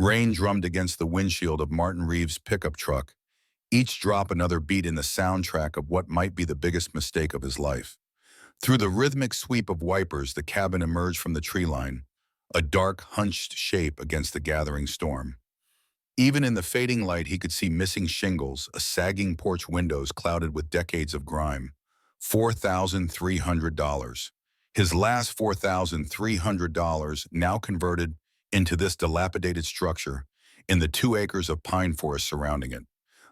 Rain drummed against the windshield of Martin Reeves' pickup truck, each drop another beat in the soundtrack of what might be the biggest mistake of his life. Through the rhythmic sweep of wipers, the cabin emerged from the tree line, a dark, hunched shape against the gathering storm. Even in the fading light, he could see missing shingles, a sagging porch windows clouded with decades of grime. $4,300. His last $4,300 now converted into this dilapidated structure in the 2 acres of pine forest surrounding it.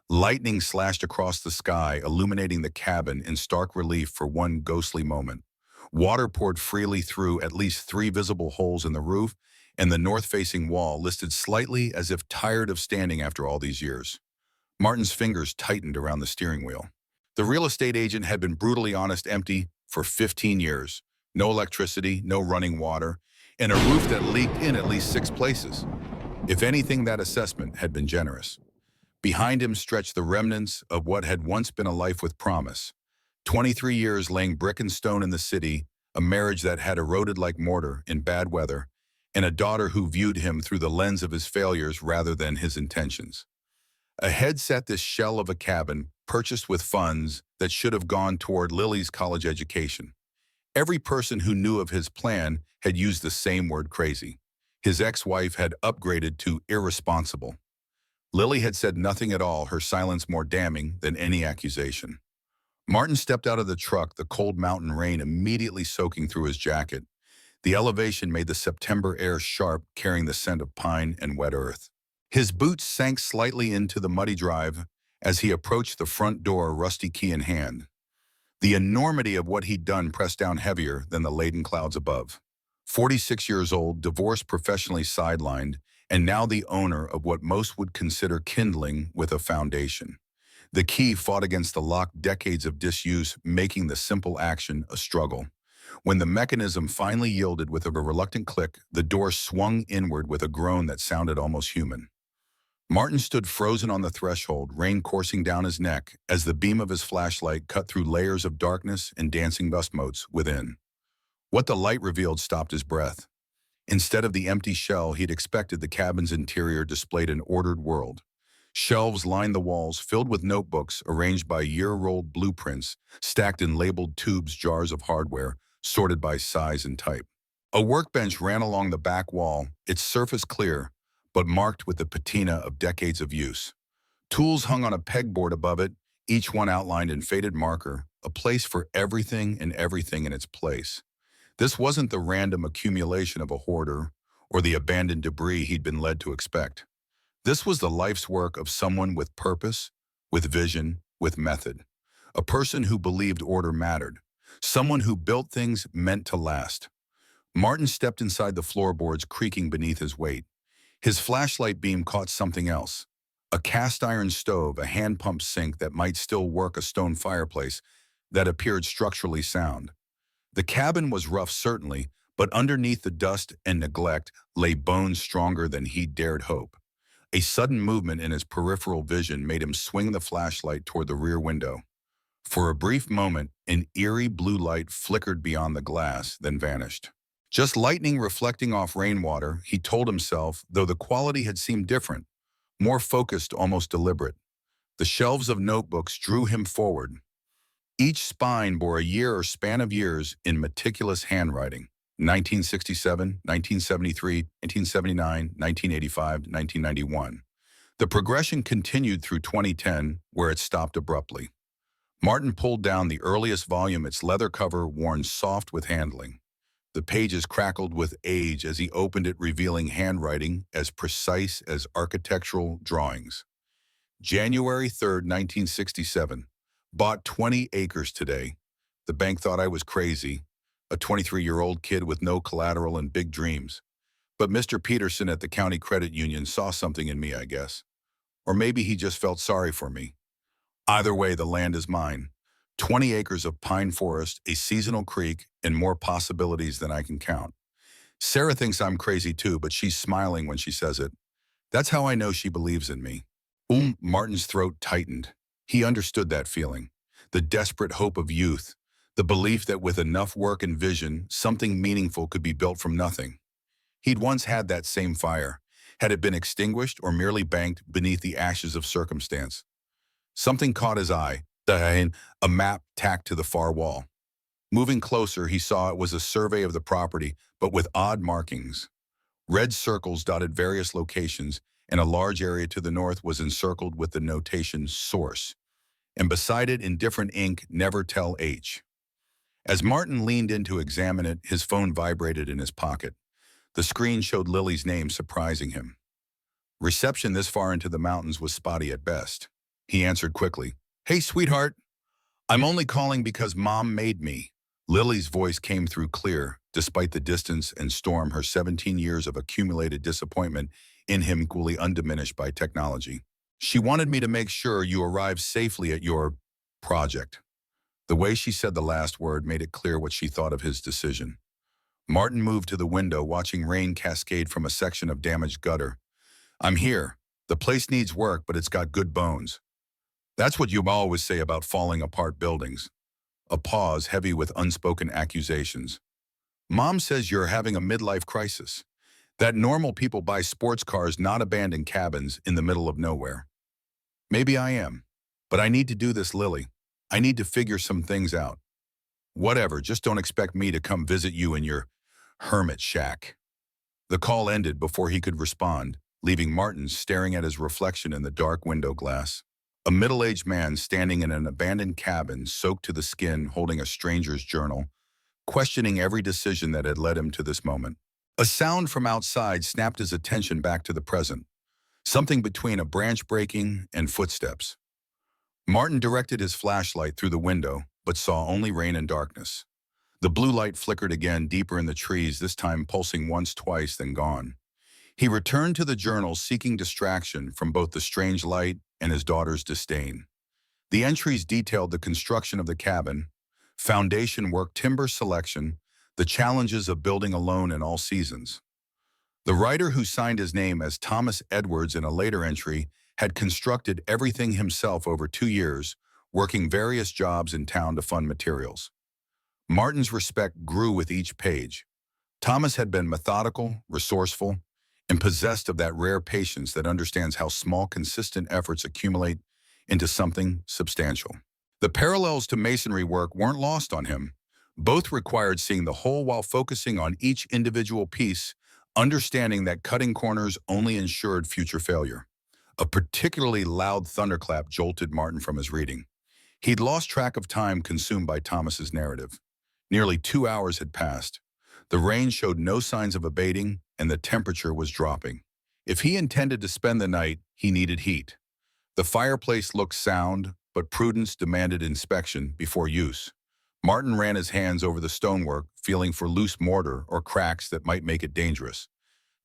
Lightning slashed across the sky, illuminating the cabin in stark relief for one ghostly moment. Water poured freely through at least 3 visible holes in the roof, and the north-facing wall listed slightly as if tired of standing after all these years. Martin's fingers tightened around the steering wheel. The real estate agent had been brutally honest, empty for 15 years. No electricity, no running water, and a roof that leaked in at least 6 places. If anything, that assessment had been generous. Behind him stretched the remnants of what had once been a life with promise. 23 years laying brick and stone in the city, a marriage that had eroded like mortar in bad weather, and a daughter who viewed him through the lens of his failures rather than his intentions. Ahead sat this shell of a cabin, purchased with funds that should have gone toward Lily's college education. Every person who knew of his plan had used the same word, crazy. His ex-wife had upgraded to irresponsible. Lily had said nothing at all, her silence more damning than any accusation. Martin stepped out of the truck, the cold mountain rain immediately soaking through his jacket. The elevation made the September air sharp, carrying the scent of pine and wet earth. His boots sank slightly into the muddy drive as he approached the front door, rusty key in hand. The enormity of what he'd done pressed down heavier than the laden clouds above. 46 years old, divorced, professionally sidelined, and now the owner of what most would consider kindling with a foundation. The key fought against the lock, decades of disuse, making the simple action a struggle. When the mechanism finally yielded with a reluctant click, the door swung inward with a groan that sounded almost human. Martin stood frozen on the threshold, rain coursing down his neck as the beam of his flashlight cut through layers of darkness and dancing dust motes within. What the light revealed stopped his breath. Instead of the empty shell he'd expected, the cabin's interior displayed an ordered world. Shelves lined the walls, filled with notebooks arranged by year-old blueprints, stacked in labeled tubes, jars of hardware, sorted by size and type. A workbench ran along the back wall, its surface clear, but marked with the patina of decades of use. Tools hung on a pegboard above it, each one outlined in faded marker, a place for everything and everything in its place. This wasn't the random accumulation of a hoarder or the abandoned debris he'd been led to expect. This was the life's work of someone with purpose, with vision, with method. A person who believed order mattered. Someone who built things meant to last. Martin stepped inside the floorboards, creaking beneath his weight. His flashlight beam caught something else. A cast iron stove, a hand-pumped sink that might still work, a stone fireplace that appeared structurally sound. The cabin was rough, certainly, but underneath the dust and neglect lay bones stronger than he'd dared hope. A sudden movement in his peripheral vision made him swing the flashlight toward the rear window. For a brief moment, an eerie blue light flickered beyond the glass, then vanished. Just lightning reflecting off rainwater, he told himself, though the quality had seemed different, more focused, almost deliberate. The shelves of notebooks drew him forward. Each spine bore a year or span of years in meticulous handwriting. 1967, 1973, 1979, 1985, 1991. The progression continued through 2010, where it stopped abruptly. Martin pulled down the earliest volume, its leather cover worn soft with handling. The pages crackled with age as he opened it, revealing handwriting as precise as architectural drawings. January 3rd, 1967. Bought 20 acres today. The bank thought I was crazy, a 23-year-old kid with no collateral and big dreams. But Mr. Peterson at the county credit union saw something in me, I guess. Or maybe he just felt sorry for me. Either way, the land is mine. 20 acres of pine forest, a seasonal creek, and more possibilities than I can count. Sarah thinks I'm crazy too, but she's smiling when she says it. That's how I know she believes in me. Martin's throat tightened. He understood that feeling, the desperate hope of youth, the belief that with enough work and vision, something meaningful could be built from nothing. He'd once had that same fire, Had it been extinguished or merely banked beneath the ashes of circumstance? Something caught his eye, a map tacked to the far wall. Moving closer, he saw it was a survey of the property, but with odd markings. Red circles dotted various locations, and a large area to the north was encircled with the notation source. And beside it, in different ink, never tell H. As Martin leaned in to examine it, his phone vibrated in his pocket. The screen showed Lily's name, surprising him. Reception this far into the mountains was spotty at best. He answered quickly. "Hey, sweetheart. I'm only calling because Mom made me." Lily's voice came through clear, despite the distance and storm, her 17 years of accumulated disappointment in him equally undiminished by technology. "She wanted me to make sure you arrived safely at your project." The way she said the last word made it clear what she thought of his decision. Martin moved to the window, watching rain cascade from a section of damaged gutter. "I'm here. The place needs work, but it's got good bones." That's what you always say about falling apart buildings. A pause heavy with unspoken accusations. "Mom says you're having a midlife crisis. That normal people buy sports cars, not abandoned cabins in the middle of nowhere." "Maybe I am. But I need to do this, Lily. I need to figure some things out." "Whatever, just don't expect me to come visit you in your hermit shack." The call ended before he could respond, leaving Martin staring at his reflection in the dark window glass. A middle-aged man standing in an abandoned cabin, soaked to the skin, holding a stranger's journal, questioning every decision that had led him to this moment. A sound from outside snapped his attention back to the present, something between a branch breaking and footsteps. Martin directed his flashlight through the window, but saw only rain and darkness. The blue light flickered again deeper in the trees, this time pulsing once, twice, then gone. He returned to the journal, seeking distraction from both the strange light and his daughter's disdain. The entries detailed the construction of the cabin, foundation work, timber selection, the challenges of building alone in all seasons. The writer, who signed his name as Thomas Edwards in a later entry, had constructed everything himself over 2 years, working various jobs in town to fund materials. Martin's respect grew with each page. Thomas had been methodical, resourceful, and possessed of that rare patience that understands how small, consistent efforts accumulate into something substantial. The parallels to masonry work weren't lost on him. Both required seeing the whole while focusing on each individual piece, understanding that cutting corners only ensured future failure. A particularly loud thunderclap jolted Martin from his reading. He'd lost track of time, consumed by Thomas's narrative. Nearly 2 hours had passed. The rain showed no signs of abating, and the temperature was dropping. If he intended to spend the night, he needed heat. The fireplace looked sound, but prudence demanded inspection before use. Martin ran his hands over the stonework, feeling for loose mortar or cracks that might make it dangerous.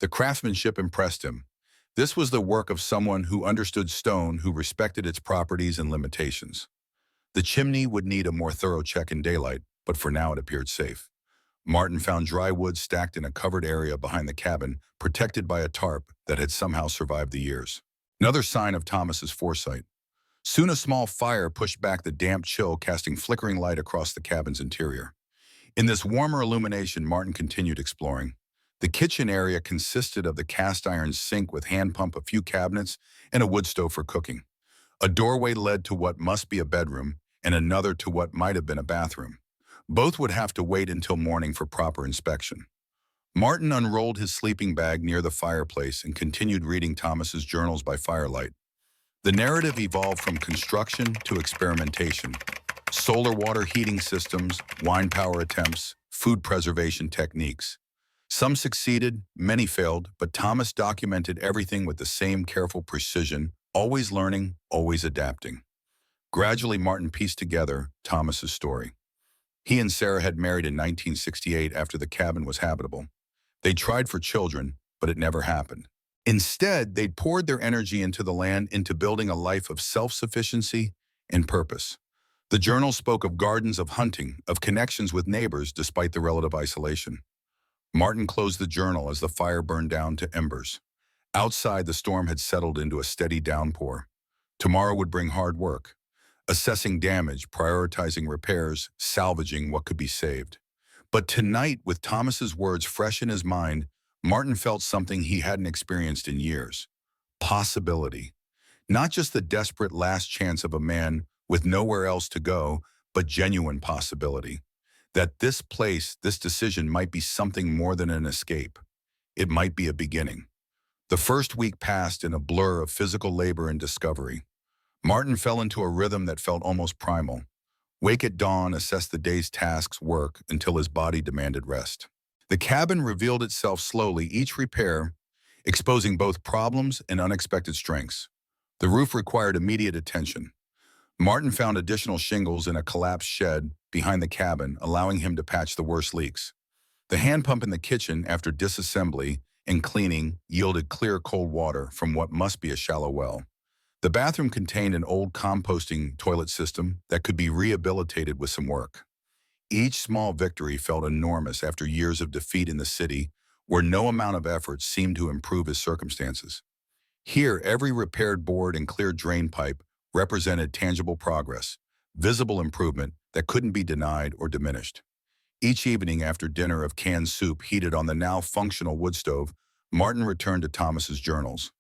The craftsmanship impressed him. This was the work of someone who understood stone, who respected its properties and limitations. The chimney would need a more thorough check in daylight, but for now it appeared safe. Martin found dry wood stacked in a covered area behind the cabin, protected by a tarp that had somehow survived the years. Another sign of Thomas's foresight. Soon a small fire pushed back the damp chill, casting flickering light across the cabin's interior. In this warmer illumination, Martin continued exploring. The kitchen area consisted of the cast-iron sink with hand pump, a few cabinets, and a wood stove for cooking. A doorway led to what must be a bedroom, and another to what might have been a bathroom. Both would have to wait until morning for proper inspection. Martin unrolled his sleeping bag near the fireplace and continued reading Thomas's journals by firelight. The narrative evolved from construction to experimentation. Solar water heating systems, wine power attempts, food preservation techniques. Some succeeded, many failed, but Thomas documented everything with the same careful precision, always learning, always adapting. Gradually, Martin pieced together Thomas's story. He and Sarah had married in 1968 after the cabin was habitable. They tried for children, but it never happened. Instead, they'd poured their energy into the land, into building a life of self-sufficiency and purpose. The journal spoke of gardens, of hunting, of connections with neighbors despite the relative isolation. Martin closed the journal as the fire burned down to embers. Outside, the storm had settled into a steady downpour. Tomorrow would bring hard work. Assessing damage, prioritizing repairs, salvaging what could be saved. But tonight, with Thomas's words fresh in his mind, Martin felt something he hadn't experienced in years. Possibility. Not just the desperate last chance of a man with nowhere else to go, but genuine possibility. That this place, this decision might be something more than an escape. It might be a beginning. The first week passed in a blur of physical labor and discovery. Martin fell into a rhythm that felt almost primal. Wake at dawn, assess the day's tasks, work, until his body demanded rest. The cabin revealed itself slowly, each repair exposing both problems and unexpected strengths. The roof required immediate attention. Martin found additional shingles in a collapsed shed behind the cabin, allowing him to patch the worst leaks. The hand pump in the kitchen, after disassembly and cleaning, yielded clear cold water from what must be a shallow well. The bathroom contained an old composting toilet system that could be rehabilitated with some work. Each small victory felt enormous after years of defeat in the city, where no amount of effort seemed to improve his circumstances. Here, every repaired board and cleared drain pipe represented tangible progress, visible improvement that couldn't be denied or diminished. Each evening after dinner of canned soup heated on the now functional wood stove, Martin returned to Thomas's journals.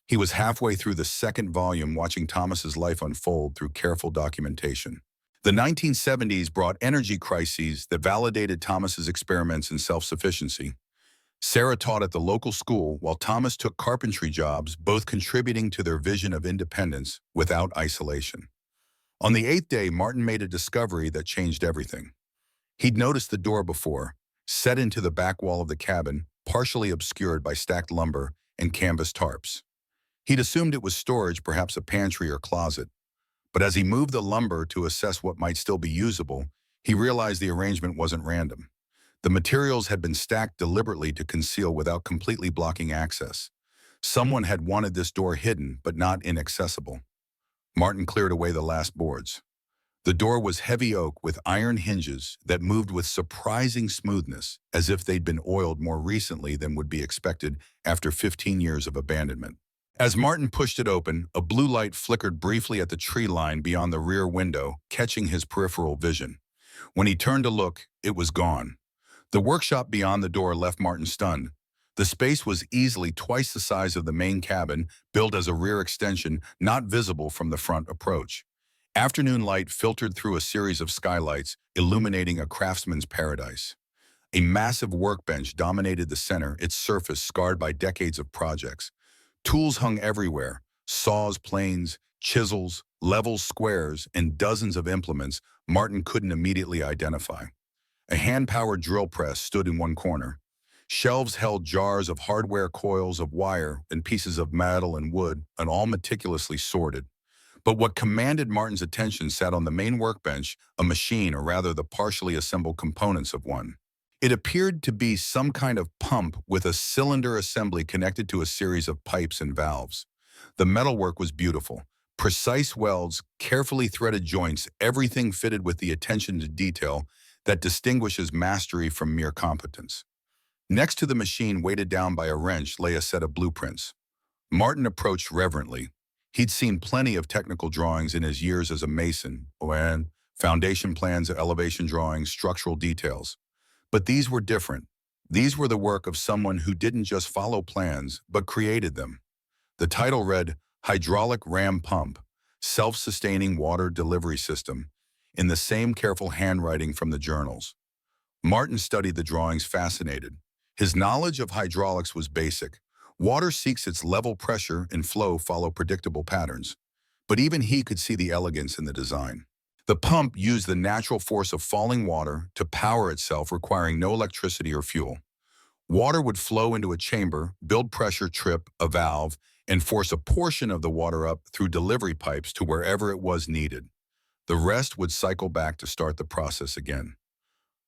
He was halfway through the second volume, watching Thomas's life unfold through careful documentation. The 1970s brought energy crises that validated Thomas's experiments in self-sufficiency. Sarah taught at the local school while Thomas took carpentry jobs, both contributing to their vision of independence without isolation. On the 8th day, Martin made a discovery that changed everything. He'd noticed the door before, set into the back wall of the cabin, partially obscured by stacked lumber and canvas tarps. He'd assumed it was storage, perhaps a pantry or closet. But as he moved the lumber to assess what might still be usable, he realized the arrangement wasn't random. The materials had been stacked deliberately to conceal without completely blocking access. Someone had wanted this door hidden, but not inaccessible. Martin cleared away the last boards. The door was heavy oak with iron hinges that moved with surprising smoothness, as if they'd been oiled more recently than would be expected after 15 years of abandonment. As Martin pushed it open, a blue light flickered briefly at the tree line beyond the rear window, catching his peripheral vision. When he turned to look, it was gone. The workshop beyond the door left Martin stunned. The space was easily twice the size of the main cabin, built as a rear extension, not visible from the front approach. Afternoon light filtered through a series of skylights, illuminating a craftsman's paradise. A massive workbench dominated the center, its surface scarred by decades of projects. Tools hung everywhere: saws, planes, chisels, levels, squares, and dozens of implements Martin couldn't immediately identify. A hand-powered drill press stood in one corner. Shelves held jars of hardware, coils of wire, and pieces of metal and wood, and all meticulously sorted. But what commanded Martin's attention sat on the main workbench, a machine, or rather the partially assembled components of one. It appeared to be some kind of pump with a cylinder assembly connected to a series of pipes and valves. The metalwork was beautiful. Precise welds, carefully threaded joints, everything fitted with the attention to detail that distinguishes mastery from mere competence. Next to the machine, weighted down by a wrench, lay a set of blueprints. Martin approached reverently. He'd seen plenty of technical drawings in his years as a mason, and foundation plans, elevation drawings, structural details. But these were different. These were the work of someone who didn't just follow plans, but created them. The title read, Hydraulic Ram Pump, Self-Sustaining Water Delivery System, in the same careful handwriting from the journals. Martin studied the drawings, fascinated. His knowledge of hydraulics was basic. Water seeks its level, pressure, and flow follow predictable patterns. But even he could see the elegance in the design. The pump used the natural force of falling water to power itself, requiring no electricity or fuel. Water would flow into a chamber, build pressure, trip a valve, and force a portion of the water up through delivery pipes to wherever it was needed. The rest would cycle back to start the process again.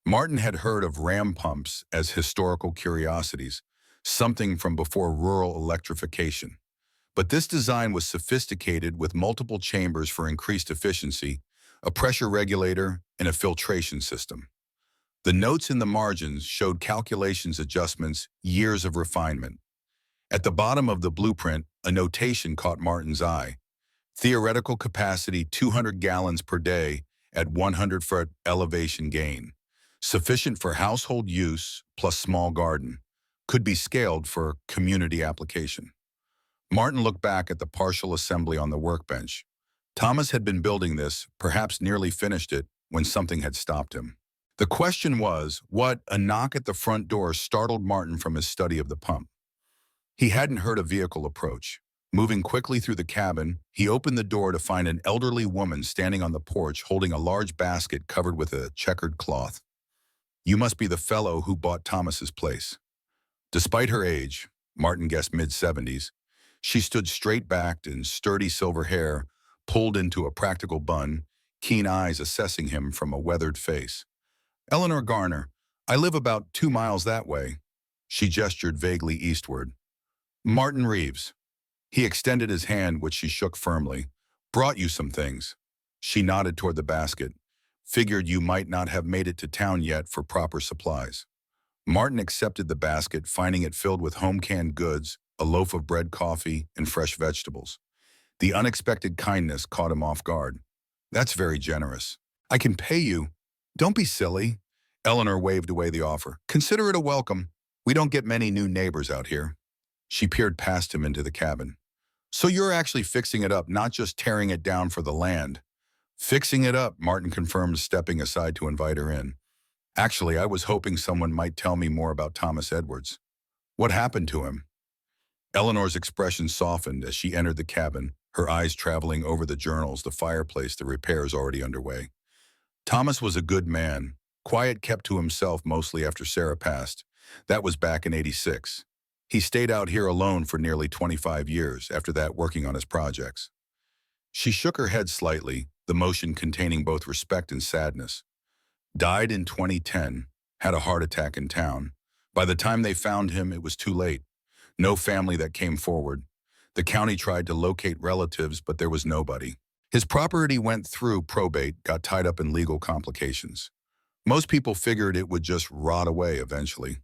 Martin had heard of ram pumps as historical curiosities, something from before rural electrification. But this design was sophisticated, with multiple chambers for increased efficiency, a pressure regulator, and a filtration system. The notes in the margins showed calculations, adjustments, years of refinement. At the bottom of the blueprint, a notation caught Martin's eye. Theoretical capacity 200 gallons per day at 100-foot elevation gain. Sufficient for household use plus small garden. could be scaled for community application. Martin looked back at the partial assembly on the workbench. Thomas had been building this, perhaps nearly finished it, when something had stopped him. The question was, what? A knock at the front door startled Martin from his study of the pump. He hadn't heard a vehicle approach. Moving quickly through the cabin, he opened the door to find an elderly woman standing on the porch holding a large basket covered with a checkered cloth. "You must be the fellow who bought Thomas's place." Despite her age, Martin guessed mid-70s, she stood straight-backed and sturdy silver hair pulled into a practical bun, keen eyes assessing him from a weathered face. "Eleanor Garner, I live about 2 miles that way." She gestured vaguely eastward. "Martin Reeves." He extended his hand, which she shook firmly. "Brought you some things." She nodded toward the basket. "Figured you might not have made it to town yet for proper supplies." Martin accepted the basket, finding it filled with home-canned goods, a loaf of bread, coffee, and fresh vegetables. The unexpected kindness caught him off guard. "That's very generous. I can pay you." "Don't be silly." Eleanor waved away the offer. "Consider it a welcome. We don't get many new neighbors out here." She peered past him into the cabin. "So you're actually fixing it up, not just tearing it down for the land." "Fixing it up," Martin confirmed, stepping aside to invite her in. "Actually, I was hoping someone might tell me more about Thomas Edwards." "What happened to him?" Eleanor's expression softened as she entered the cabin, her eyes traveling over the journals, the fireplace, the repairs already underway. "Thomas was a good man, quiet, kept to himself mostly after Sarah passed. That was back in '86. He stayed out here alone for nearly 25 years, after that working on his projects." She shook her head slightly, the motion containing both respect and sadness. "Died in 2010, had a heart attack in town. By the time they found him, it was too late. No family that came forward. The county tried to locate relatives, but there was nobody. His property went through probate, got tied up in legal complications. Most people figured it would just rot away eventually."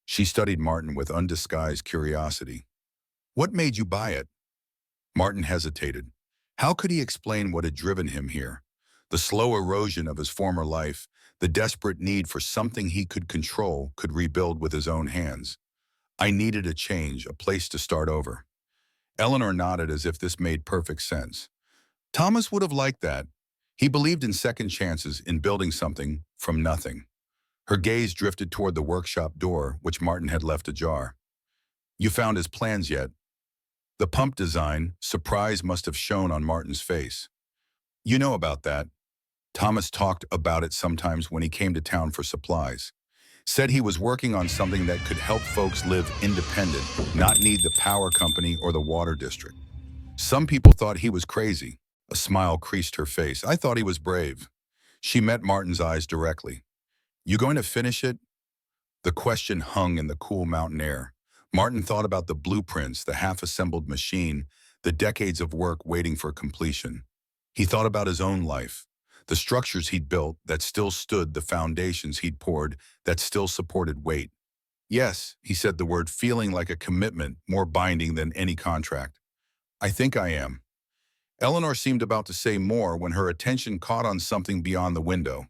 She studied Martin with undisguised curiosity. "What made you buy it?" Martin hesitated. How could he explain what had driven him here? The slow erosion of his former life, the desperate need for something he could control, could rebuild with his own hands. "I needed a change, a place to start over." Eleanor nodded as if this made perfect sense. Thomas would have liked that. He believed in second chances, in building something from nothing. Her gaze drifted toward the workshop door, which Martin had left ajar. "You found his plans yet?" The pump design, surprise must have shown on Martin's face. "You know about that. Thomas talked about it sometimes when he came to town for supplies. Said he was working on something that could help folks live independent, not need the power company or the water district. Some people thought he was crazy." A smile creased her face. "I thought he was brave." She met Martin's eyes directly. "You going to finish it?" The question hung in the cool mountain air. Martin thought about the blueprints, the half-assembled machine, the decades of work waiting for completion. He thought about his own life, the structures he'd built that still stood, the foundations he'd poured that still supported weight. "Yes," he said the word, feeling like a commitment, more binding than any contract. "I think I am." Eleanor seemed about to say more when her attention caught on something beyond the window.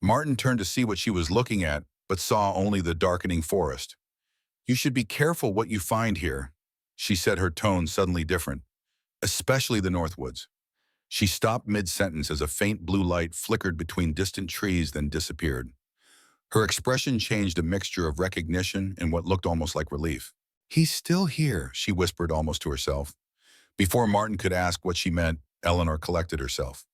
Martin turned to see what she was looking at, but saw only the darkening forest. "You should be careful what you find here," she said, her tone suddenly different. "Especially the Northwoods." She stopped mid-sentence as a faint blue light flickered between distant trees, then disappeared. Her expression changed, a mixture of recognition and what looked almost like relief. "He's still here," she whispered almost to herself. Before Martin could ask what she meant, Eleanor collected herself.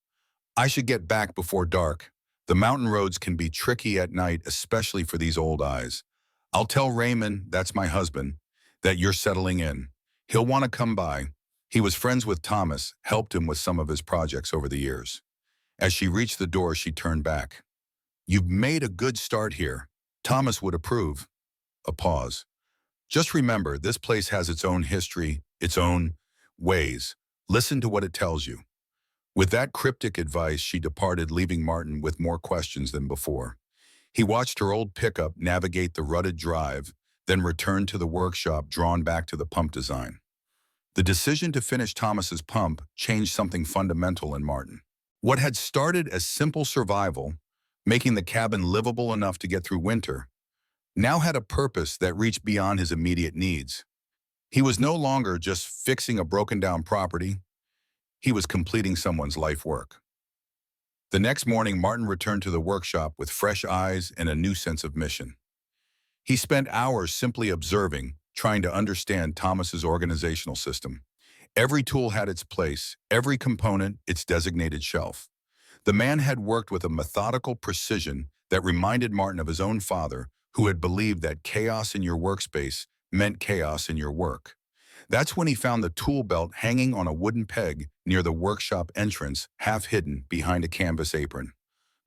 "I should get back before dark. The mountain roads can be tricky at night, especially for these old eyes. I'll tell Raymond, that's my husband, that you're settling in. He'll want to come by. He was friends with Thomas, helped him with some of his projects over the years." As she reached the door, she turned back. "You've made a good start here. Thomas would approve." A pause. "Just remember, this place has its own history, its own ways. Listen to what it tells you." With that cryptic advice, she departed, leaving Martin with more questions than before. He watched her old pickup navigate the rutted drive, then returned to the workshop, drawn back to the pump design. The decision to finish Thomas's pump changed something fundamental in Martin. What had started as simple survival, making the cabin livable enough to get through winter, now had a purpose that reached beyond his immediate needs. He was no longer just fixing a broken-down property, he was completing someone's life work. The next morning, Martin returned to the workshop with fresh eyes and a new sense of mission. He spent hours simply observing, trying to understand Thomas's organizational system. Every tool had its place, every component its designated shelf. The man had worked with a methodical precision that reminded Martin of his own father, who had believed that chaos in your workspace meant chaos in your work. That's when he found the tool belt hanging on a wooden peg near the workshop entrance, half hidden behind a canvas apron.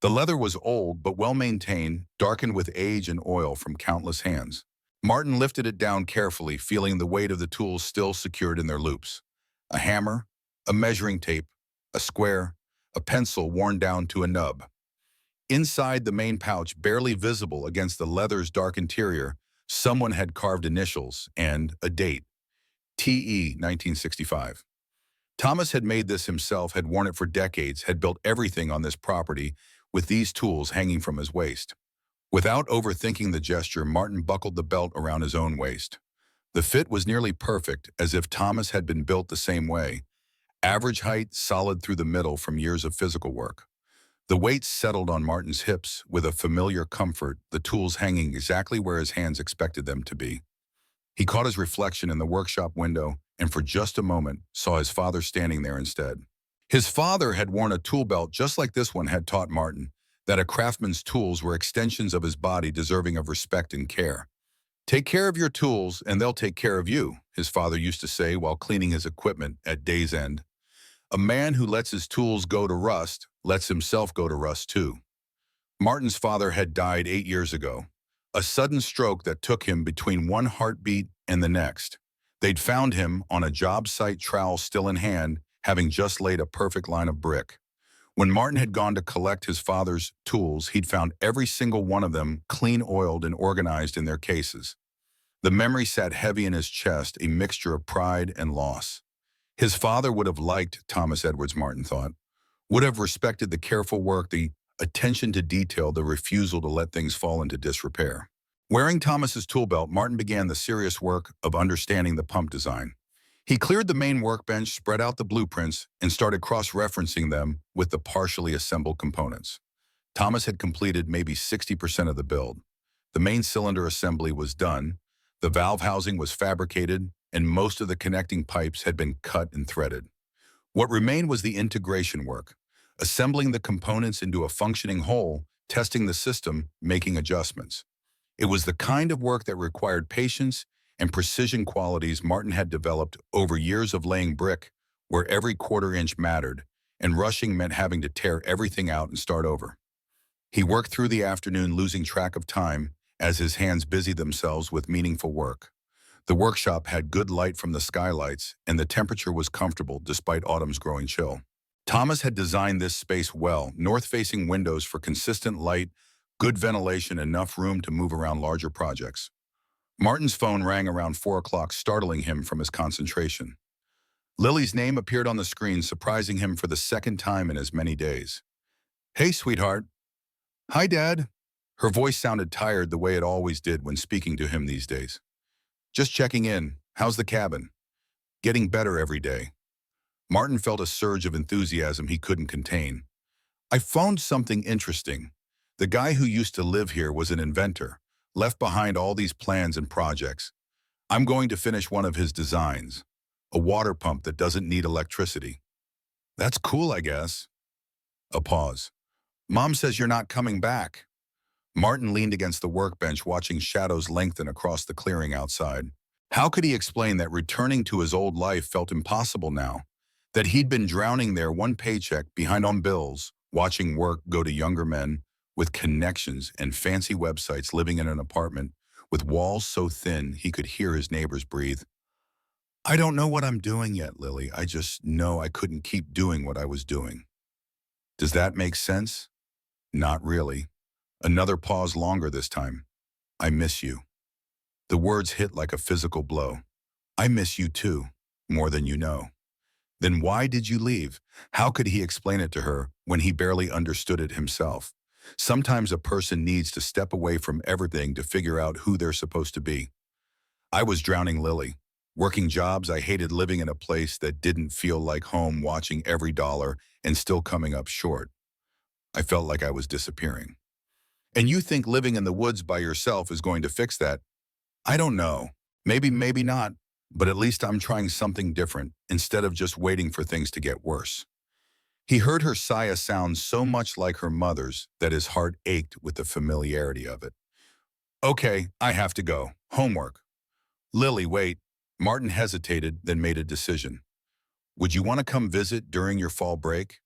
The leather was old but well-maintained, darkened with age and oil from countless hands. Martin lifted it down carefully, feeling the weight of the tools still secured in their loops. A hammer, a measuring tape, a square, a pencil worn down to a nub. Inside the main pouch, barely visible against the leather's dark interior, someone had carved initials and a date. TE 1965. Thomas had made this himself, had worn it for decades, had built everything on this property with these tools hanging from his waist. Without overthinking the gesture, Martin buckled the belt around his own waist. The fit was nearly perfect, as if Thomas had been built the same way. Average height, solid through the middle from years of physical work. The weight settled on Martin's hips with a familiar comfort, the tools hanging exactly where his hands expected them to be. He caught his reflection in the workshop window and for just a moment saw his father standing there instead. His father had worn a tool belt just like this one had taught Martin that a craftsman's tools were extensions of his body deserving of respect and care. "Take care of your tools and they'll take care of you," his father used to say while cleaning his equipment at day's end. A man who lets his tools go to rust lets himself go to rust too. Martin's father had died 8 years ago, a sudden stroke that took him between one heartbeat and the next. They'd found him on a job site, trowel still in hand, having just laid a perfect line of brick. When Martin had gone to collect his father's tools, he'd found every single one of them clean oiled and organized in their cases. The memory sat heavy in his chest, a mixture of pride and loss. His father would have liked Thomas Edwards, Martin thought, would have respected the careful work, the attention to detail, the refusal to let things fall into disrepair. Wearing Thomas's tool belt, Martin began the serious work of understanding the pump design. He cleared the main workbench, spread out the blueprints, and started cross-referencing them with the partially assembled components. Thomas had completed maybe 60% of the build. The main cylinder assembly was done, the valve housing was fabricated, and most of the connecting pipes had been cut and threaded. What remained was the integration work, assembling the components into a functioning whole, testing the system, making adjustments. It was the kind of work that required patience and precision qualities Martin had developed over years of laying brick where every quarter inch mattered, and rushing meant having to tear everything out and start over. He worked through the afternoon, losing track of time as his hands busied themselves with meaningful work. The workshop had good light from the skylights, and the temperature was comfortable despite autumn's growing chill. Thomas had designed this space well, north-facing windows for consistent light, good ventilation, enough room to move around larger projects. Martin's phone rang around 4 o'clock, startling him from his concentration. Lily's name appeared on the screen, surprising him for the second time in as many days. "Hey, sweetheart." "Hi, Dad." Her voice sounded tired the way it always did when speaking to him these days. "Just checking in. How's the cabin?" "Getting better every day." Martin felt a surge of enthusiasm he couldn't contain. "I found something interesting. The guy who used to live here was an inventor, left behind all these plans and projects. I'm going to finish one of his designs, a water pump that doesn't need electricity." "That's cool, I guess." A pause. "Mom says you're not coming back." Martin leaned against the workbench, watching shadows lengthen across the clearing outside. How could he explain that returning to his old life felt impossible now? That he'd been drowning there, one paycheck behind on bills, watching work go to younger men with connections and fancy websites, living in an apartment with walls so thin he could hear his neighbors breathe. "I don't know what I'm doing yet, Lily. I just know I couldn't keep doing what I was doing." "Does that make sense?" "Not really." Another pause, longer this time. "I miss you." The words hit like a physical blow. "I miss you too, more than you know." Then why did you leave? How could he explain it to her when he barely understood it himself? Sometimes a person needs to step away from everything to figure out who they're supposed to be. I was drowning Lily. Working jobs, I hated living in a place that didn't feel like home, watching every dollar and still coming up short. I felt like I was disappearing. And you think living in the woods by yourself is going to fix that? I don't know. Maybe, maybe not. But at least I'm trying something different instead of just waiting for things to get worse. He heard her sigh, a sound so much like her mother's that his heart ached with the familiarity of it. Okay, I have to go. Homework. Lily, wait. Martin hesitated, then made a decision. Would you want to come visit during your fall break?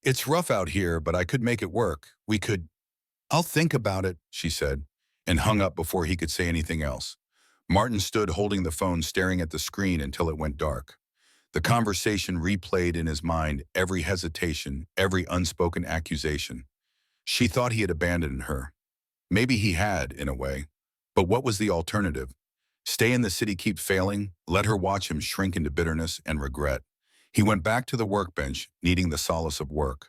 It's rough out here, but I could make it work. We could. I'll think about it, she said, and hung up before he could say anything else. Martin stood holding the phone, staring at the screen until it went dark. The conversation replayed in his mind, every hesitation, every unspoken accusation. She thought he had abandoned her. Maybe he had, in a way. But what was the alternative? Stay in the city, keep failing, let her watch him shrink into bitterness and regret. He went back to the workbench, needing the solace of work.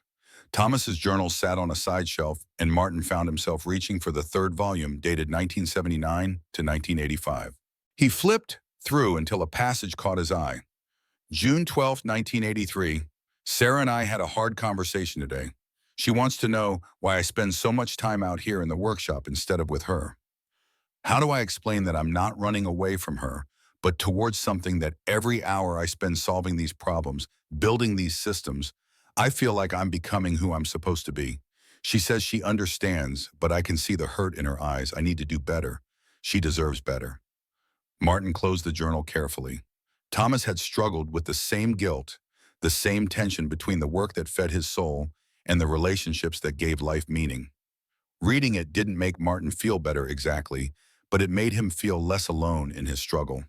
Thomas's journal sat on a side shelf, and Martin found himself reaching for the third volume, dated 1979 to 1985. He flipped through until a passage caught his eye. June 12, 1983. Sarah and I had a hard conversation today. She wants to know why I spend so much time out here in the workshop instead of with her. How do I explain that I'm not running away from her, but towards something that every hour I spend solving these problems, building these systems, I feel like I'm becoming who I'm supposed to be. She says she understands, but I can see the hurt in her eyes. I need to do better. She deserves better. Martin closed the journal carefully. Thomas had struggled with the same guilt, the same tension between the work that fed his soul and the relationships that gave life meaning. Reading it didn't make Martin feel better exactly, but it made him feel less alone in his struggle.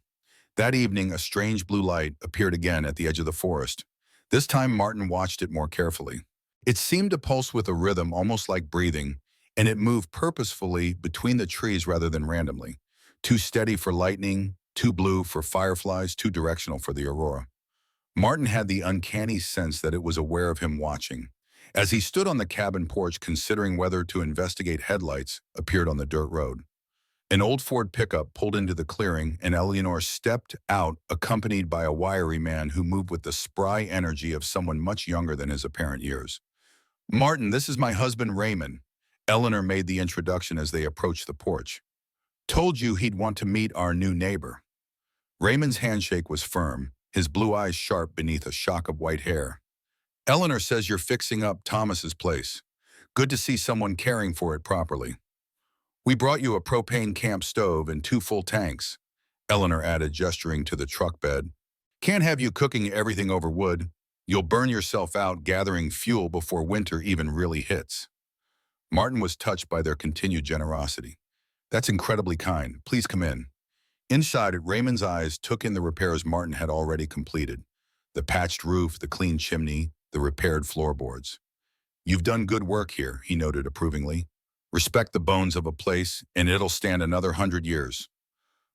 That evening, a strange blue light appeared again at the edge of the forest. This time, Martin watched it more carefully. It seemed to pulse with a rhythm almost like breathing, and it moved purposefully between the trees rather than randomly. Too steady for lightning, too blue for fireflies, too directional for the aurora. Martin had the uncanny sense that it was aware of him watching. As he stood on the cabin porch considering whether to investigate, headlights appeared on the dirt road. An old Ford pickup pulled into the clearing, and Eleanor stepped out, accompanied by a wiry man who moved with the spry energy of someone much younger than his apparent years. Martin, this is my husband, Raymond. Eleanor made the introduction as they approached the porch. Told you he'd want to meet our new neighbor. Raymond's handshake was firm, his blue eyes sharp beneath a shock of white hair. Eleanor says you're fixing up Thomas's place. Good to see someone caring for it properly. We brought you a propane camp stove and 2 full tanks, Eleanor added, gesturing to the truck bed. Can't have you cooking everything over wood. You'll burn yourself out gathering fuel before winter even really hits. Martin was touched by their continued generosity. That's incredibly kind. Please come in. Inside, Raymond's eyes took in the repairs Martin had already completed. The patched roof, the clean chimney, the repaired floorboards. You've done good work here, he noted approvingly. Respect the bones of a place, and it'll stand another 100 years.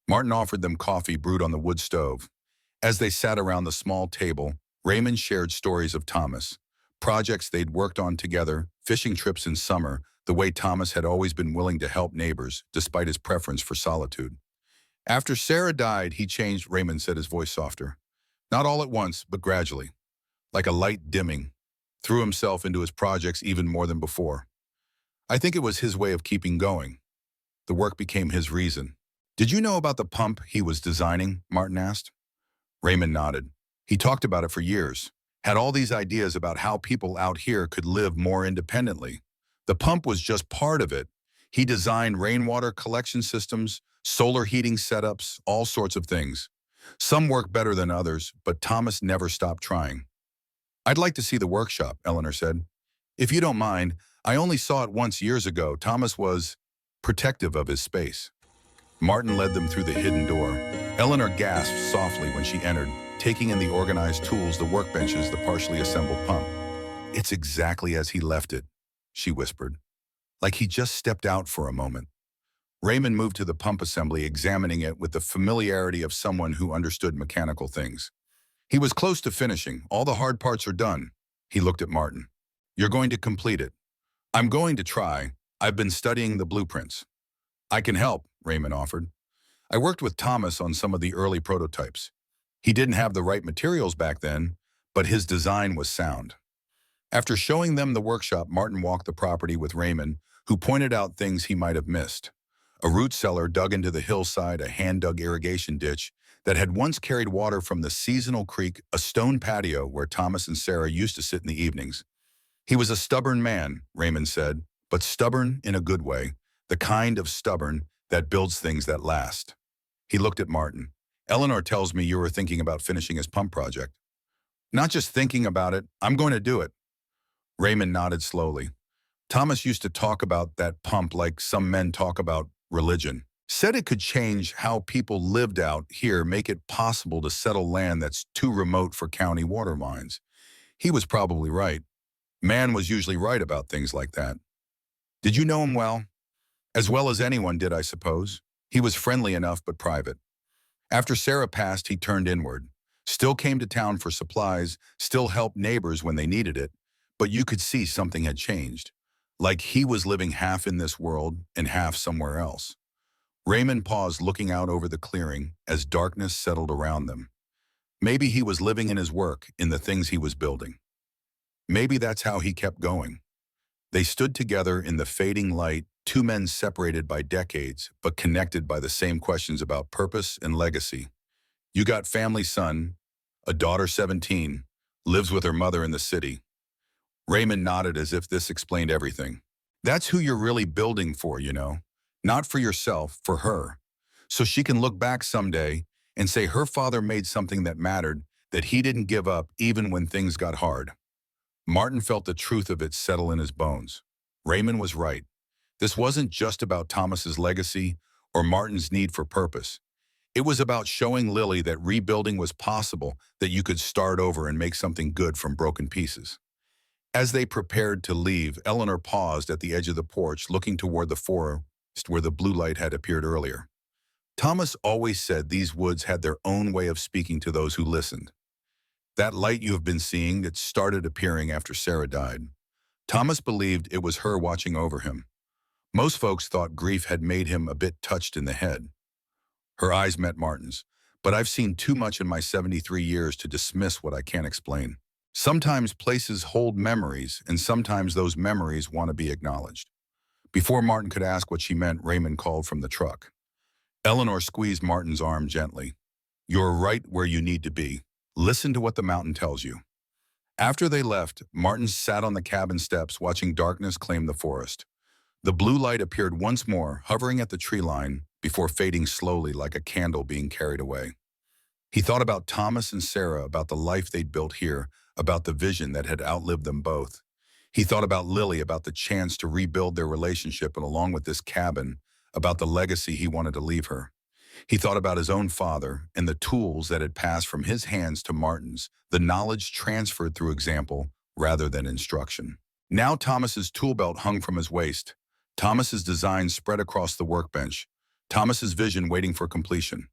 Martin offered them coffee brewed on the wood stove. As they sat around the small table, Raymond shared stories of Thomas, projects they'd worked on together, fishing trips in summer, the way Thomas had always been willing to help neighbors, despite his preference for solitude. After Sarah died, he changed, Raymond said, his voice softer. Not all at once, but gradually. Like a light dimming, threw himself into his projects even more than before. I think it was his way of keeping going. The work became his reason. Did you know about the pump he was designing? Martin asked. Raymond nodded. He talked about it for years. Had all these ideas about how people out here could live more independently. The pump was just part of it. He designed rainwater collection systems, solar heating setups, all sorts of things. Some work better than others, but Thomas never stopped trying. I'd like to see the workshop, Eleanor said. If you don't mind, I only saw it once years ago. Thomas was protective of his space. Martin led them through the hidden door. Eleanor gasped softly when she entered, taking in the organized tools, the workbenches, the partially assembled pump. It's exactly as he left it, she whispered, like he just stepped out for a moment. Raymond moved to the pump assembly, examining it with the familiarity of someone who understood mechanical things. He was close to finishing. All the hard parts are done. He looked at Martin. You're going to complete it. I'm going to try. I've been studying the blueprints. I can help, Raymond offered. I worked with Thomas on some of the early prototypes. He didn't have the right materials back then, but his design was sound. After showing them the workshop, Martin walked the property with Raymond, who pointed out things he might have missed. A root cellar dug into the hillside, a hand-dug irrigation ditch that had once carried water from the seasonal creek, a stone patio where Thomas and Sarah used to sit in the evenings. He was a stubborn man, Raymond said, but stubborn in a good way, the kind of stubborn that builds things that last. He looked at Martin. Eleanor tells me you were thinking about finishing his pump project. Not just thinking about it, I'm going to do it. Raymond nodded slowly. Thomas used to talk about that pump like some men talk about religion. Said it could change how people lived out here, make it possible to settle land that's too remote for county water lines. He was probably right. Man was usually right about things like that. Did you know him well? As well as anyone did, I suppose. He was friendly enough but private. After Sarah passed, he turned inward. Still came to town for supplies, still helped neighbors when they needed it, but you could see something had changed. Like he was living half in this world and half somewhere else. Raymond paused, looking out over the clearing as darkness settled around them. Maybe he was living in his work, in the things he was building. Maybe that's how he kept going. They stood together in the fading light, two men separated by decades, but connected by the same questions about purpose and legacy. You got family, son, a daughter 17, lives with her mother in the city. Raymond nodded as if this explained everything. That's who you're really building for, you know. Not for yourself, for her. So she can look back someday and say her father made something that mattered, that he didn't give up even when things got hard. Martin felt the truth of it settle in his bones. Raymond was right. This wasn't just about Thomas's legacy or Martin's need for purpose. It was about showing Lily that rebuilding was possible, that you could start over and make something good from broken pieces. As they prepared to leave, Eleanor paused at the edge of the porch, looking toward the forest where the blue light had appeared earlier. Thomas always said these woods had their own way of speaking to those who listened. That light you have been seeing that started appearing after Sarah died. Thomas believed it was her watching over him. Most folks thought grief had made him a bit touched in the head. Her eyes met Martin's. But I've seen too much in my 73 years to dismiss what I can't explain. Sometimes places hold memories, and sometimes those memories want to be acknowledged. Before Martin could ask what she meant, Raymond called from the truck. Eleanor squeezed Martin's arm gently. You're right where you need to be. Listen to what the mountain tells you. After they left, Martin sat on the cabin steps watching darkness claim the forest. The blue light appeared once more, hovering at the tree line, before fading slowly like a candle being carried away. He thought about Thomas and Sarah, about the life they'd built here, about the vision that had outlived them both. He thought about Lily, about the chance to rebuild their relationship, and along with this cabin, about the legacy he wanted to leave her. He thought about his own father and the tools that had passed from his hands to Martin's, the knowledge transferred through example rather than instruction. Now Thomas's tool belt hung from his waist. Thomas's design spread across the workbench. Thomas's vision waiting for completion.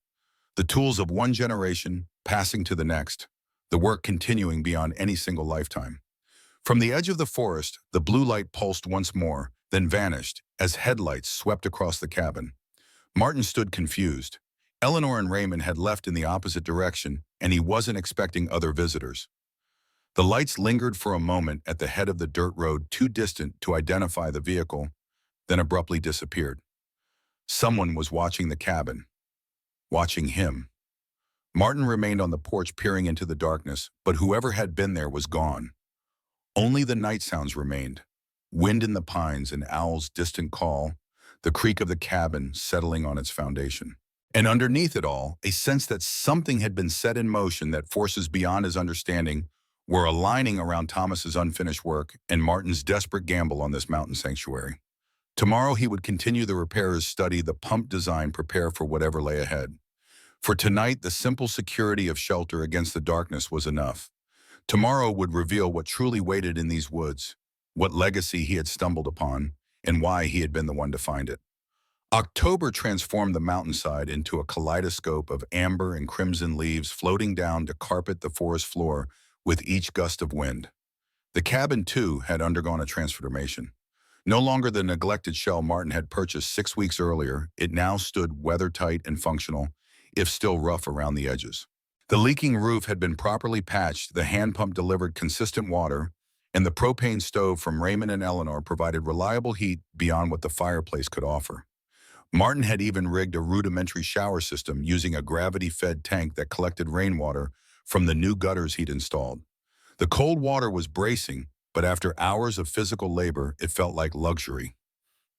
The tools of one generation passing to the next, the work continuing beyond any single lifetime. From the edge of the forest, the blue light pulsed once more, then vanished as headlights swept across the cabin. Martin stood confused. Eleanor and Raymond had left in the opposite direction, and he wasn't expecting other visitors. The lights lingered for a moment at the head of the dirt road, too distant to identify the vehicle, then abruptly disappeared. Someone was watching the cabin. Watching him. Martin remained on the porch peering into the darkness, but whoever had been there was gone. Only the night sounds remained. Wind in the pines, an owl's distant call, the creak of the cabin settling on its foundation. And underneath it all, a sense that something had been set in motion, that forces beyond his understanding were aligning around Thomas's unfinished work and Martin's desperate gamble on this mountain sanctuary. Tomorrow he would continue the repairs, study the pump design, prepare for whatever lay ahead. For tonight, the simple security of shelter against the darkness was enough. Tomorrow would reveal what truly waited in these woods, what legacy he had stumbled upon, and why he had been the one to find it. October transformed the mountainside into a kaleidoscope of amber and crimson leaves floating down to carpet the forest floor with each gust of wind. The cabin, too, had undergone a transformation. No longer the neglected shell Martin had purchased 6 weeks earlier, it now stood weather-tight and functional, if still rough around the edges. The leaking roof had been properly patched, the hand pump delivered consistent water, and the propane stove from Raymond and Eleanor provided reliable heat beyond what the fireplace could offer. Martin had even rigged a rudimentary shower system using a gravity-fed tank that collected rainwater from the new gutters he'd installed. The cold water was bracing, but after hours of physical labor, it felt like luxury.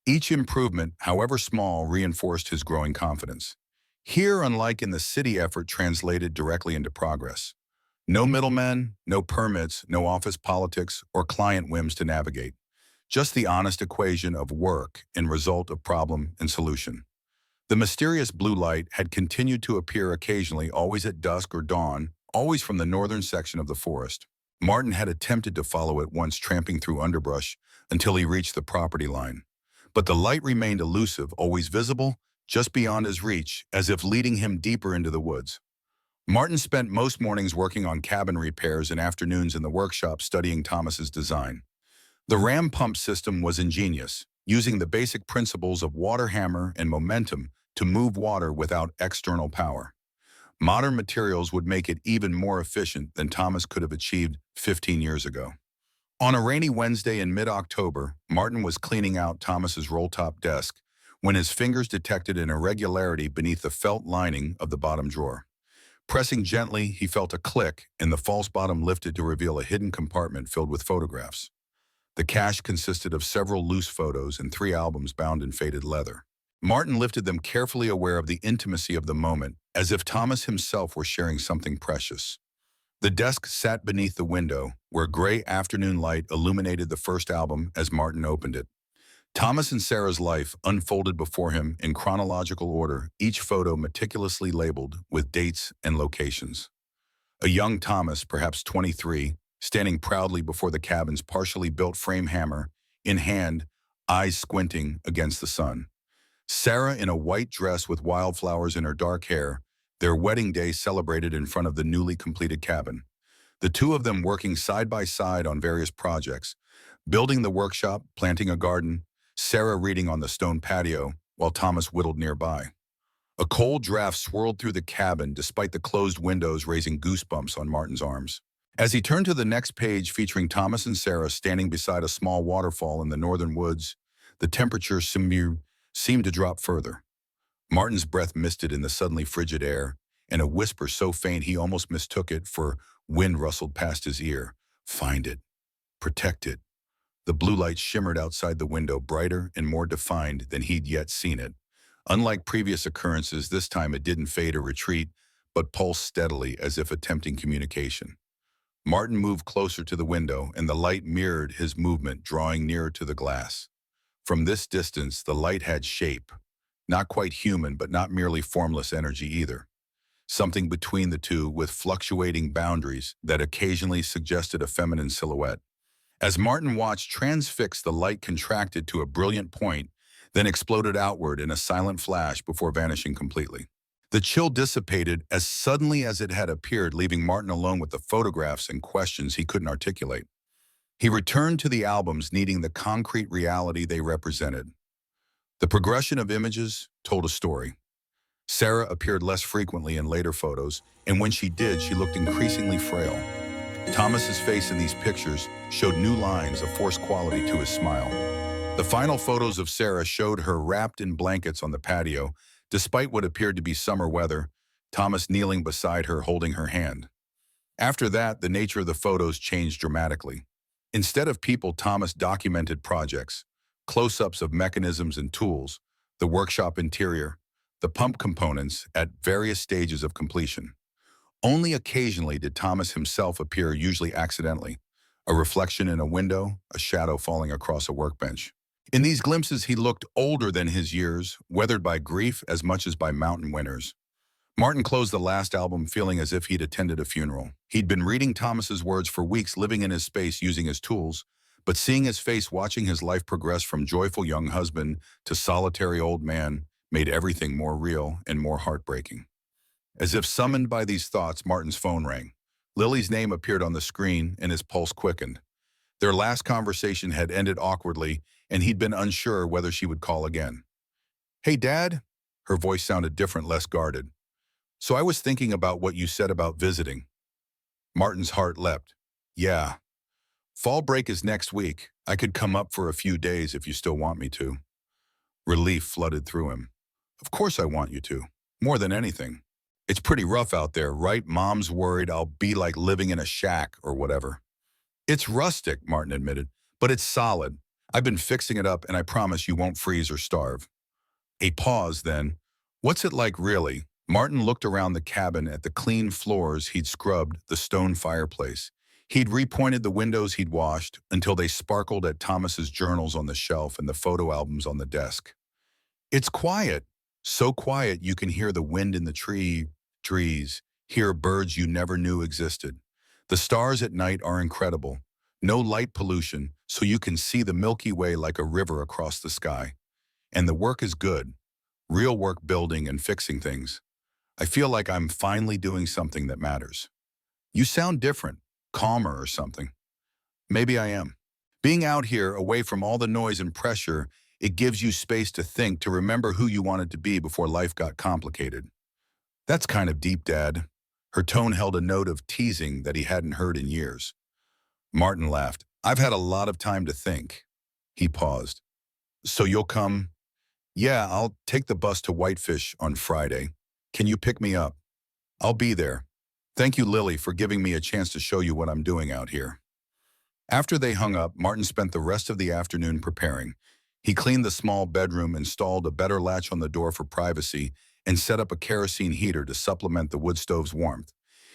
Each improvement, however small, reinforced his growing confidence. Here, unlike in the city, effort translated directly into progress. No middlemen, no permits, no office politics, or client whims to navigate. Just the honest equation of work and result of problem and solution. The mysterious blue light had continued to appear occasionally, always at dusk or dawn, always from the northern section of the forest. Martin had attempted to follow it once, tramping through underbrush until he reached the property line. But the light remained elusive, always visible, just beyond his reach, as if leading him deeper into the woods. Martin spent most mornings working on cabin repairs and afternoons in the workshop studying Thomas's design. The ram pump system was ingenious, using the basic principles of water hammer and momentum to move water without external power. Modern materials would make it even more efficient than Thomas could have achieved 15 years ago. On a rainy Wednesday in mid-October, Martin was cleaning out Thomas's roll-top desk when his fingers detected an irregularity beneath the felt lining of the bottom drawer. Pressing gently, he felt a click, and the false bottom lifted to reveal a hidden compartment filled with photographs. The cache consisted of several loose photos and 3 albums bound in faded leather. Martin lifted them, carefully aware of the intimacy of the moment, as if Thomas himself were sharing something precious. The desk sat beneath the window, where gray afternoon light illuminated the first album as Martin opened it. Thomas and Sarah's life unfolded before him in chronological order, each photo meticulously labeled with dates and locations. A young Thomas, perhaps 23, standing proudly before the cabin's partially built frame, hammer in hand, eyes squinting against the sun. Sarah in a white dress with wildflowers in her dark hair, their wedding day celebrated in front of the newly completed cabin. The two of them working side by side on various projects, building the workshop, planting a garden, Sarah reading on the stone patio while Thomas whittled nearby. A cold draft swirled through the cabin despite the closed windows, raising goosebumps on Martin's arms. As he turned to the next page featuring Thomas and Sarah standing beside a small waterfall in the northern woods, the temperature seemed to drop further. Martin's breath misted in the suddenly frigid air, and a whisper so faint he almost mistook it for wind rustled past his ear. Find it. Protect it. The blue light shimmered outside the window, brighter and more defined than he'd yet seen it. Unlike previous occurrences, this time it didn't fade or retreat, but pulsed steadily as if attempting communication. Martin moved closer to the window, and the light mirrored his movement, drawing nearer to the glass. From this distance, the light had shape. Not quite human, but not merely formless energy either. Something between the two, with fluctuating boundaries that occasionally suggested a feminine silhouette. As Martin watched, transfixed, the light contracted to a brilliant point, then exploded outward in a silent flash before vanishing completely. The chill dissipated as suddenly as it had appeared, leaving Martin alone with the photographs and questions he couldn't articulate. He returned to the albums, needing the concrete reality they represented. The progression of images told a story. Sarah appeared less frequently in later photos, and when she did, she looked increasingly frail. Thomas's face in these pictures showed new lines, a forced quality to his smile. The final photos of Sarah showed her wrapped in blankets on the patio, despite what appeared to be summer weather, Thomas kneeling beside her, holding her hand. After that, the nature of the photos changed dramatically. Instead of people, Thomas documented projects, close-ups of mechanisms and tools, the workshop interior, the pump components at various stages of completion. Only occasionally did Thomas himself appear, usually accidentally, a reflection in a window, a shadow falling across a workbench. In these glimpses, he looked older than his years, weathered by grief as much as by mountain winters. Martin closed the last album feeling as if he'd attended a funeral. He'd been reading Thomas's words for weeks, living in his space, using his tools, but seeing his face, watching his life progress from joyful young husband to solitary old man, made everything more real and more heartbreaking. As if summoned by these thoughts, Martin's phone rang. Lily's name appeared on the screen, and his pulse quickened. Their last conversation had ended awkwardly, and he'd been unsure whether she would call again. "Hey, Dad?" Her voice sounded different, less guarded. "So I was thinking about what you said about visiting." Martin's heart leapt. "Yeah. Fall break is next week. I could come up for a few days if you still want me to." Relief flooded through him. "Of course I want you to. More than anything. It's pretty rough out there, right? Mom's worried I'll be like living in a shack or whatever." "It's rustic," Martin admitted, "but it's solid. I've been fixing it up and I promise you won't freeze or starve." A pause then. "What's it like really?" Martin looked around the cabin at the clean floors he'd scrubbed, the stone fireplace. He'd repointed the windows he'd washed until they sparkled at Thomas's journals on the shelf and the photo albums on the desk. "It's quiet. So quiet you can hear the wind in the trees, hear birds you never knew existed. The stars at night are incredible. No light pollution, so you can see the Milky Way like a river across the sky. And the work is good. Real work building and fixing things. I feel like I'm finally doing something that matters." "You sound different, calmer or something." "Maybe I am. Being out here, away from all the noise and pressure, it gives you space to think, to remember who you wanted to be before life got complicated." "That's kind of deep, Dad." Her tone held a note of teasing that he hadn't heard in years. Martin laughed. "I've had a lot of time to think." He paused. "So you'll come?" "Yeah, I'll take the bus to Whitefish on Friday. Can you pick me up?" "I'll be there. Thank you, Lily, for giving me a chance to show you what I'm doing out here." After they hung up, Martin spent the rest of the afternoon preparing. He cleaned the small bedroom, installed a better latch on the door for privacy, and set up a kerosene heater to supplement the wood stove's warmth.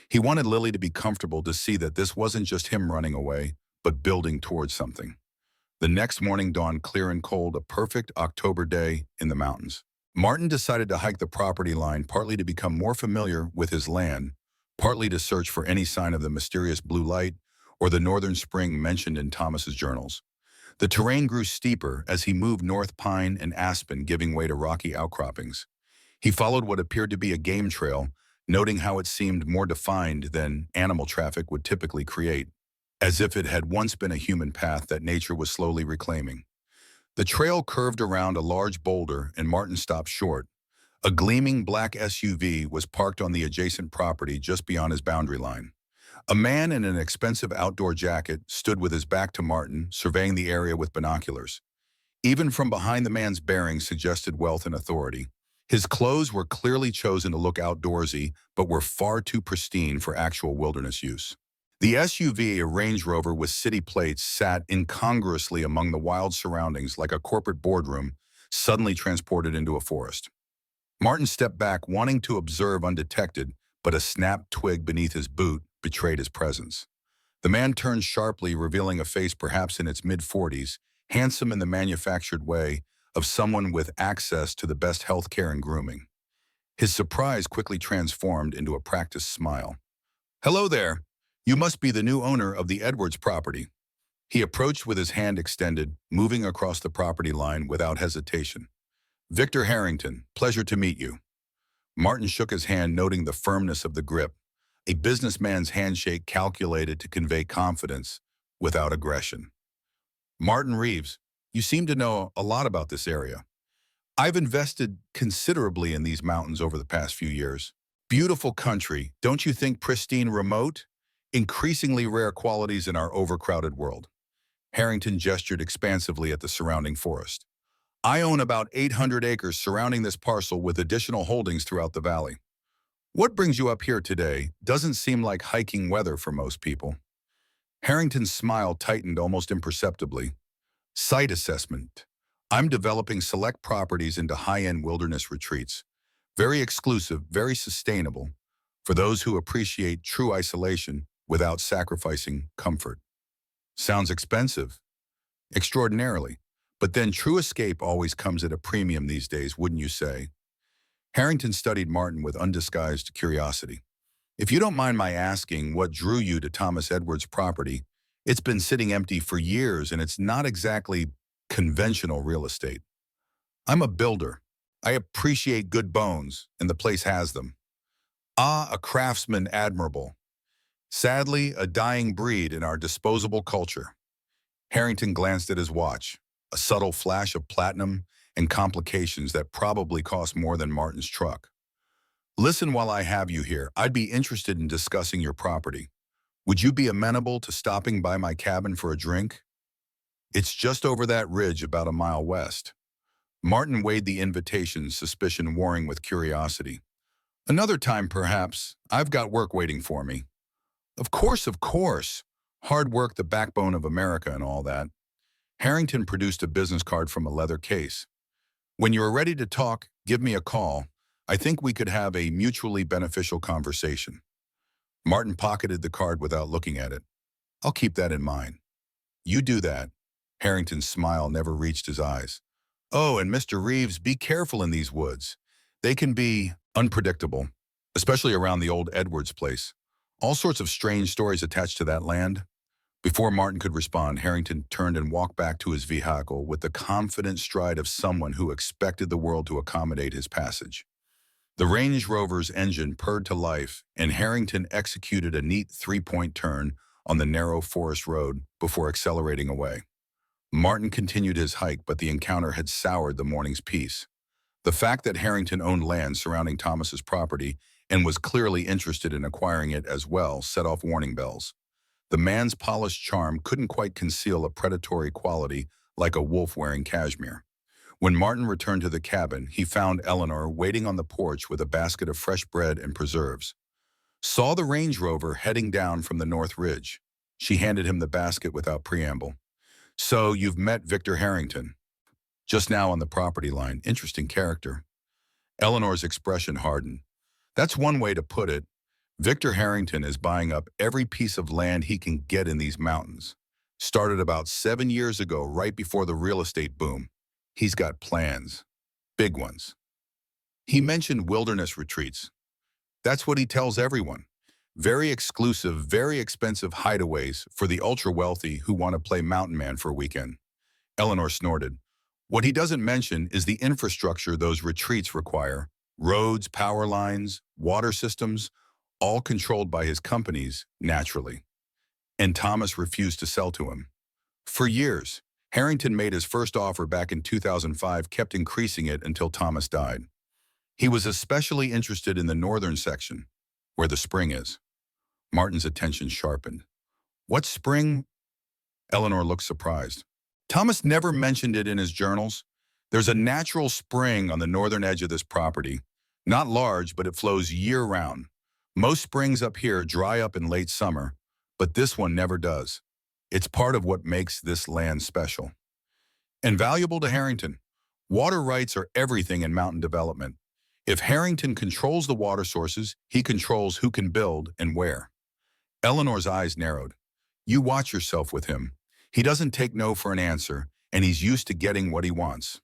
He wanted Lily to be comfortable, to see that this wasn't just him running away, but building towards something. The next morning dawned clear and cold, a perfect October day in the mountains. Martin decided to hike the property line, partly to become more familiar with his land, partly to search for any sign of the mysterious blue light or the northern spring mentioned in Thomas's journals. The terrain grew steeper as he moved north, pine and aspen giving way to rocky outcroppings. He followed what appeared to be a game trail, noting how it seemed more defined than animal traffic would typically create, as if it had once been a human path that nature was slowly reclaiming. The trail curved around a large boulder and Martin stopped short. A gleaming black SUV was parked on the adjacent property just beyond his boundary line. A man in an expensive outdoor jacket stood with his back to Martin, surveying the area with binoculars. Even from behind, the man's bearings suggested wealth and authority. His clothes were clearly chosen to look outdoorsy, but were far too pristine for actual wilderness use. The SUV, a Range Rover with city plates, sat incongruously among the wild surroundings like a corporate boardroom, suddenly transported into a forest. Martin stepped back, wanting to observe undetected, but a snapped twig beneath his boot betrayed his presence. The man turned sharply, revealing a face perhaps in its mid-40s, handsome in the manufactured way of someone with access to the best health care and grooming. His surprise quickly transformed into a practiced smile. "Hello there. You must be the new owner of the Edwards property." He approached with his hand extended, moving across the property line without hesitation. "Victor Harrington, pleasure to meet you." Martin shook his hand, noting the firmness of the grip, a businessman's handshake calculated to convey confidence without aggression. "Martin Reeves, you seem to know a lot about this area. I've invested considerably in these mountains over the past few years. Beautiful country, don't you think? Pristine, remote, increasingly rare qualities in our overcrowded world." Harrington gestured expansively at the surrounding forest. "I own about 800 acres surrounding this parcel with additional holdings throughout the valley." "What brings you up here today? Doesn't seem like hiking weather for most people." Harrington's smile tightened almost imperceptibly. "Site assessment. I'm developing select properties into high-end wilderness retreats. Very exclusive, very sustainable, for those who appreciate true isolation without sacrificing comfort." "Sounds expensive." "Extraordinarily. But then true escape always comes at a premium these days, wouldn't you say?" Harrington studied Martin with undisguised curiosity. "If you don't mind my asking, what drew you to Thomas Edwards' property? It's been sitting empty for years, and it's not exactly conventional real estate." "I'm a builder. I appreciate good bones, and the place has them." "Ah, a craftsman admirable. Sadly, a dying breed in our disposable culture." Harrington glanced at his watch. a subtle flash of platinum, and complications that probably cost more than Martin's truck. Listen, while I have you here, I'd be interested in discussing your property. Would you be amenable to stopping by my cabin for a drink? It's just over that ridge about a mile west. Martin weighed the invitation, suspicion warring with curiosity. Another time, perhaps. I've got work waiting for me. Of course, of course. Hard work, the backbone of America and all that. Harrington produced a business card from a leather case. When you are ready to talk, give me a call. I think we could have a mutually beneficial conversation. Martin pocketed the card without looking at it. I'll keep that in mind. You do that. Harrington's smile never reached his eyes. Oh, and Mr. Reeves, be careful in these woods. They can be unpredictable, especially around the old Edwards place. All sorts of strange stories attached to that land. Before Martin could respond, Harrington turned and walked back to his vehicle with the confident stride of someone who expected the world to accommodate his passage. The Range Rover's engine purred to life, and Harrington executed a neat three-point turn on the narrow forest road before accelerating away. Martin continued his hike, but the encounter had soured the morning's peace. The fact that Harrington owned land surrounding Thomas's property and was clearly interested in acquiring it as well set off warning bells. The man's polished charm couldn't quite conceal a predatory quality like a wolf wearing cashmere. When Martin returned to the cabin, he found Eleanor waiting on the porch with a basket of fresh bread and preserves. Saw the Range Rover heading down from the North Ridge. She handed him the basket without preamble. So you've met Victor Harrington. Just now on the property line. Interesting character. Eleanor's expression hardened. That's one way to put it. Victor Harrington is buying up every piece of land he can get in these mountains. Started about 7 years ago, right before the real estate boom. He's got plans. Big ones. He mentioned wilderness retreats. That's what he tells everyone. Very exclusive, very expensive hideaways for the ultra-wealthy who want to play mountain man for a weekend. Eleanor snorted. What he doesn't mention is the infrastructure those retreats require. Roads, power lines, water systems, all controlled by his companies, naturally. And Thomas refused to sell to him. For years, Harrington made his first offer back in 2005, kept increasing it until Thomas died. He was especially interested in the northern section, where the spring is. Martin's attention sharpened. What spring? Eleanor looked surprised. Thomas never mentioned it in his journals. There's a natural spring on the northern edge of this property. Not large, but it flows year-round. Most springs up here dry up in late summer, but this one never does. It's part of what makes this land special. And valuable to Harrington. Water rights are everything in mountain development. If Harrington controls the water sources, he controls who can build and where. Eleanor's eyes narrowed. You watch yourself with him. He doesn't take no for an answer, and he's used to getting what he wants.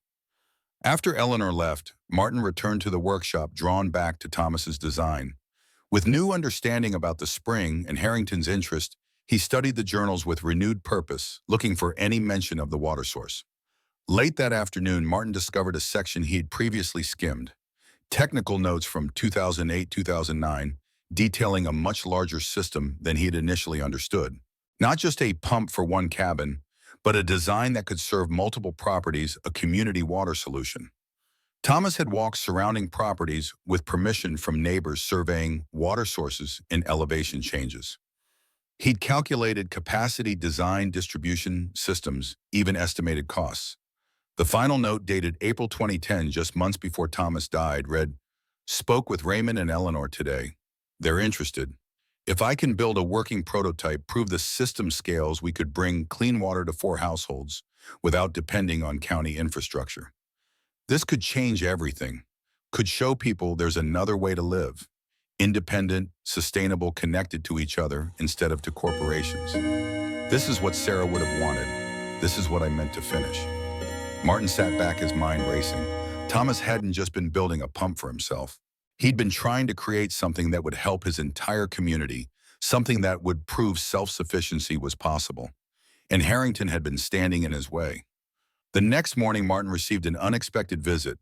After Eleanor left, Martin returned to the workshop, drawn back to Thomas's design. With new understanding about the spring and Harrington's interest, he studied the journals with renewed purpose, looking for any mention of the water source. Late that afternoon, Martin discovered a section he'd previously skimmed. Technical notes from 2008-2009, detailing a much larger system than he had initially understood. Not just a pump for one cabin, but a design that could serve multiple properties, a community water solution. Thomas had walked surrounding properties with permission from neighbors surveying water sources and elevation changes. He'd calculated capacity, design, distribution systems, even estimated costs. The final note, dated April 2010, just months before Thomas died, read, "Spoke with Raymond and Eleanor today. They're interested. If I can build a working prototype, prove the system scales, we could bring clean water to 4 households without depending on county infrastructure. This could change everything, could show people there's another way to live, independent, sustainable, connected to each other instead of to corporations. This is what Sarah would have wanted. This is what I meant to finish." Martin sat back, his mind racing. Thomas hadn't just been building a pump for himself. He'd been trying to create something that would help his entire community, something that would prove self-sufficiency was possible. And Harrington had been standing in his way. The next morning, Martin received an unexpected visit.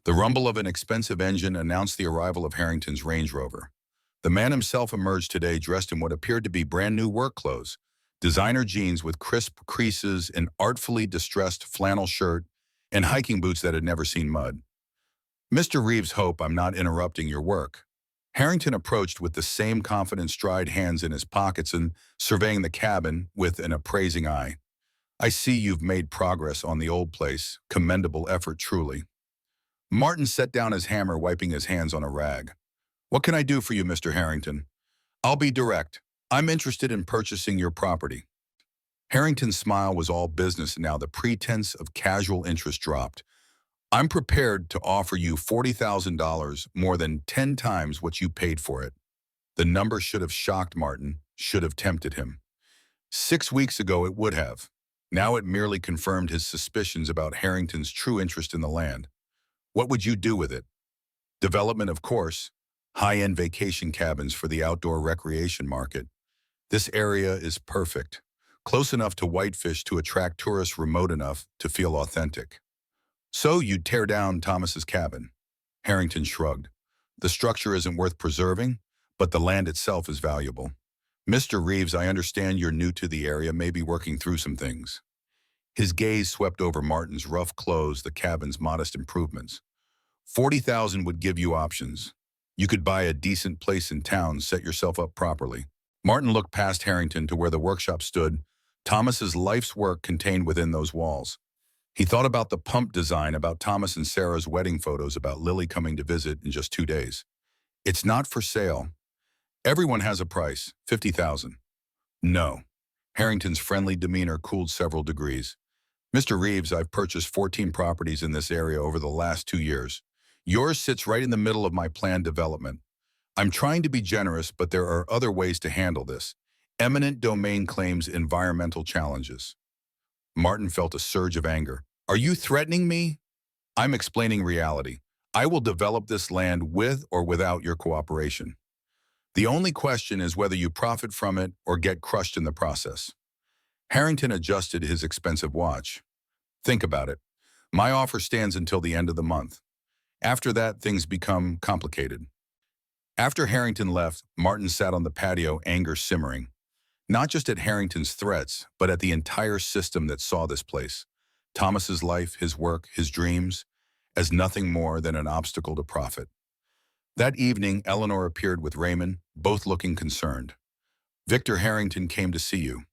The rumble of an expensive engine announced the arrival of Harrington's Range Rover. The man himself emerged today dressed in what appeared to be brand new work clothes. Designer jeans with crisp creases, an artfully distressed flannel shirt, and hiking boots that had never seen mud. Mr. Reeves, hope I'm not interrupting your work. Harrington approached with the same confident stride, hands in his pockets and surveying the cabin with an appraising eye. I see you've made progress on the old place. Commendable effort, truly. Martin set down his hammer, wiping his hands on a rag. What can I do for you, Mr. Harrington? I'll be direct. I'm interested in purchasing your property. Harrington's smile was all business now. The pretense of casual interest dropped. I'm prepared to offer you $40,000, more than 10 times what you paid for it. The number should have shocked Martin, should have tempted him. 6 weeks ago it would have. Now it merely confirmed his suspicions about Harrington's true interest in the land. What would you do with it? Development, of course. High-end vacation cabins for the outdoor recreation market. This area is perfect. Close enough to Whitefish to attract tourists, remote enough to feel authentic. So you'd tear down Thomas's cabin? Harrington shrugged. The structure isn't worth preserving, but the land itself is valuable. Mr. Reeves, I understand you're new to the area, maybe working through some things. His gaze swept over Martin's rough clothes, the cabin's modest improvements. 40,000 would give you options. You could buy a decent place in town, set yourself up properly. Martin looked past Harrington to where the workshop stood, Thomas's life's work contained within those walls. He thought about the pump design, about Thomas and Sarah's wedding photos, about Lily coming to visit in just 2 days. It's not for sale. Everyone has a price, 50,000. No. Harrington's friendly demeanor cooled several degrees. Mr. Reeves, I've purchased 14 properties in this area over the last 2 years. Yours sits right in the middle of my planned development. I'm trying to be generous, but there are other ways to handle this. Eminent domain claims, environmental challenges. Martin felt a surge of anger. Are you threatening me? I'm explaining reality. I will develop this land with or without your cooperation. The only question is whether you profit from it or get crushed in the process. Harrington adjusted his expensive watch. Think about it. My offer stands until the end of the month. After that, things become complicated. After Harrington left, Martin sat on the patio, anger simmering. Not just at Harrington's threats, but at the entire system that saw this place. Thomas's life, his work, his dreams, as nothing more than an obstacle to profit. That evening, Eleanor appeared with Raymond, both looking concerned. Victor Harrington came to see you.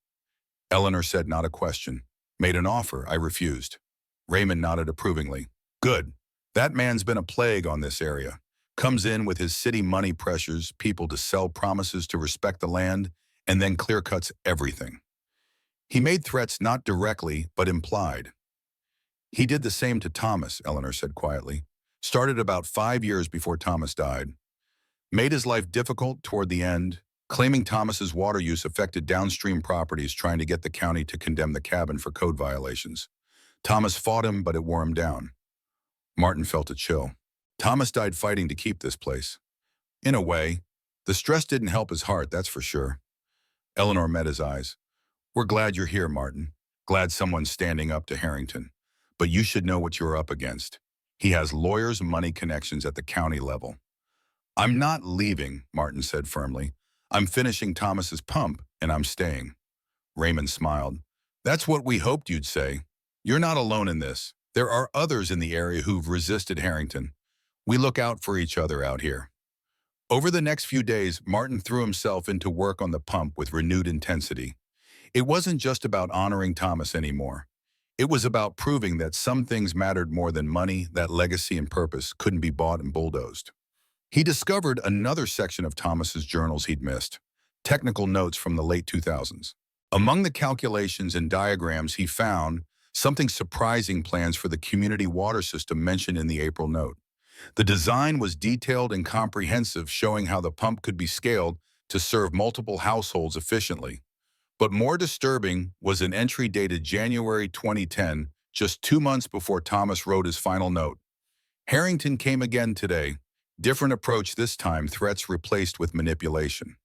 Eleanor said, not a question. Made an offer, I refused. Raymond nodded approvingly. Good. That man's been a plague on this area. Comes in with his city money, pressures people to sell, promises to respect the land, and then clear-cuts everything. He made threats not directly, but implied. He did the same to Thomas, Eleanor said quietly. Started about 5 years before Thomas died. Made his life difficult toward the end, claiming Thomas's water use affected downstream properties, trying to get the county to condemn the cabin for code violations. Thomas fought him, but it wore him down. Martin felt a chill. Thomas died fighting to keep this place. In a way, the stress didn't help his heart, that's for sure. Eleanor met his eyes. We're glad you're here, Martin. Glad someone's standing up to Harrington. But you should know what you're up against. He has lawyers' money connections at the county level. I'm not leaving, Martin said firmly. I'm finishing Thomas's pump, and I'm staying. Raymond smiled. That's what we hoped you'd say. You're not alone in this. There are others in the area who've resisted Harrington. We look out for each other out here. Over the next few days, Martin threw himself into work on the pump with renewed intensity. It wasn't just about honoring Thomas anymore. It was about proving that some things mattered more than money, that legacy and purpose couldn't be bought and bulldozed. He discovered another section of Thomas's journals he'd missed, technical notes from the late 2000s. Among the calculations and diagrams, he found something surprising: plans for the community water system mentioned in the April note. The design was detailed and comprehensive, showing how the pump could be scaled to serve multiple households efficiently. But more disturbing was an entry dated January 2010, just 2 months before Thomas wrote his final note. Harrington came again today. Different approach this time, threats replaced with manipulation.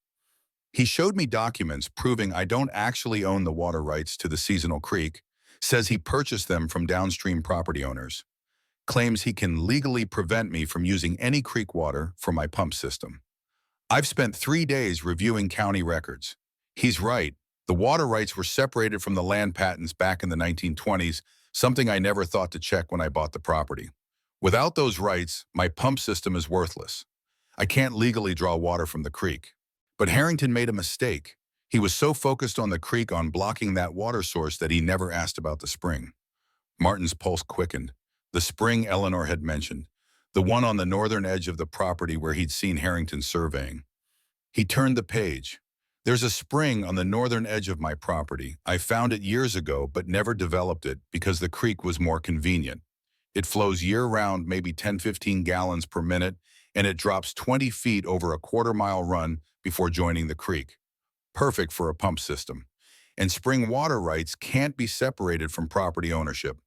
He showed me documents proving I don't actually own the water rights to the seasonal creek, says he purchased them from downstream property owners. Claims he can legally prevent me from using any creek water for my pump system. I've spent 3 days reviewing county records. He's right. The water rights were separated from the land patents back in the 1920s, something I never thought to check when I bought the property. Without those rights, my pump system is worthless. I can't legally draw water from the creek. But Harrington made a mistake. He was so focused on the creek on blocking that water source that he never asked about the spring. Martin's pulse quickened. The spring Eleanor had mentioned, the one on the northern edge of the property where he'd seen Harrington surveying. He turned the page. There's a spring on the northern edge of my property. I found it years ago but never developed it because the creek was more convenient. It flows year-round, maybe 10-15 gallons per minute, and it drops 20 feet over a quarter-mile run before joining the creek. Perfect for a pump system. And spring water rights can't be separated from property ownership.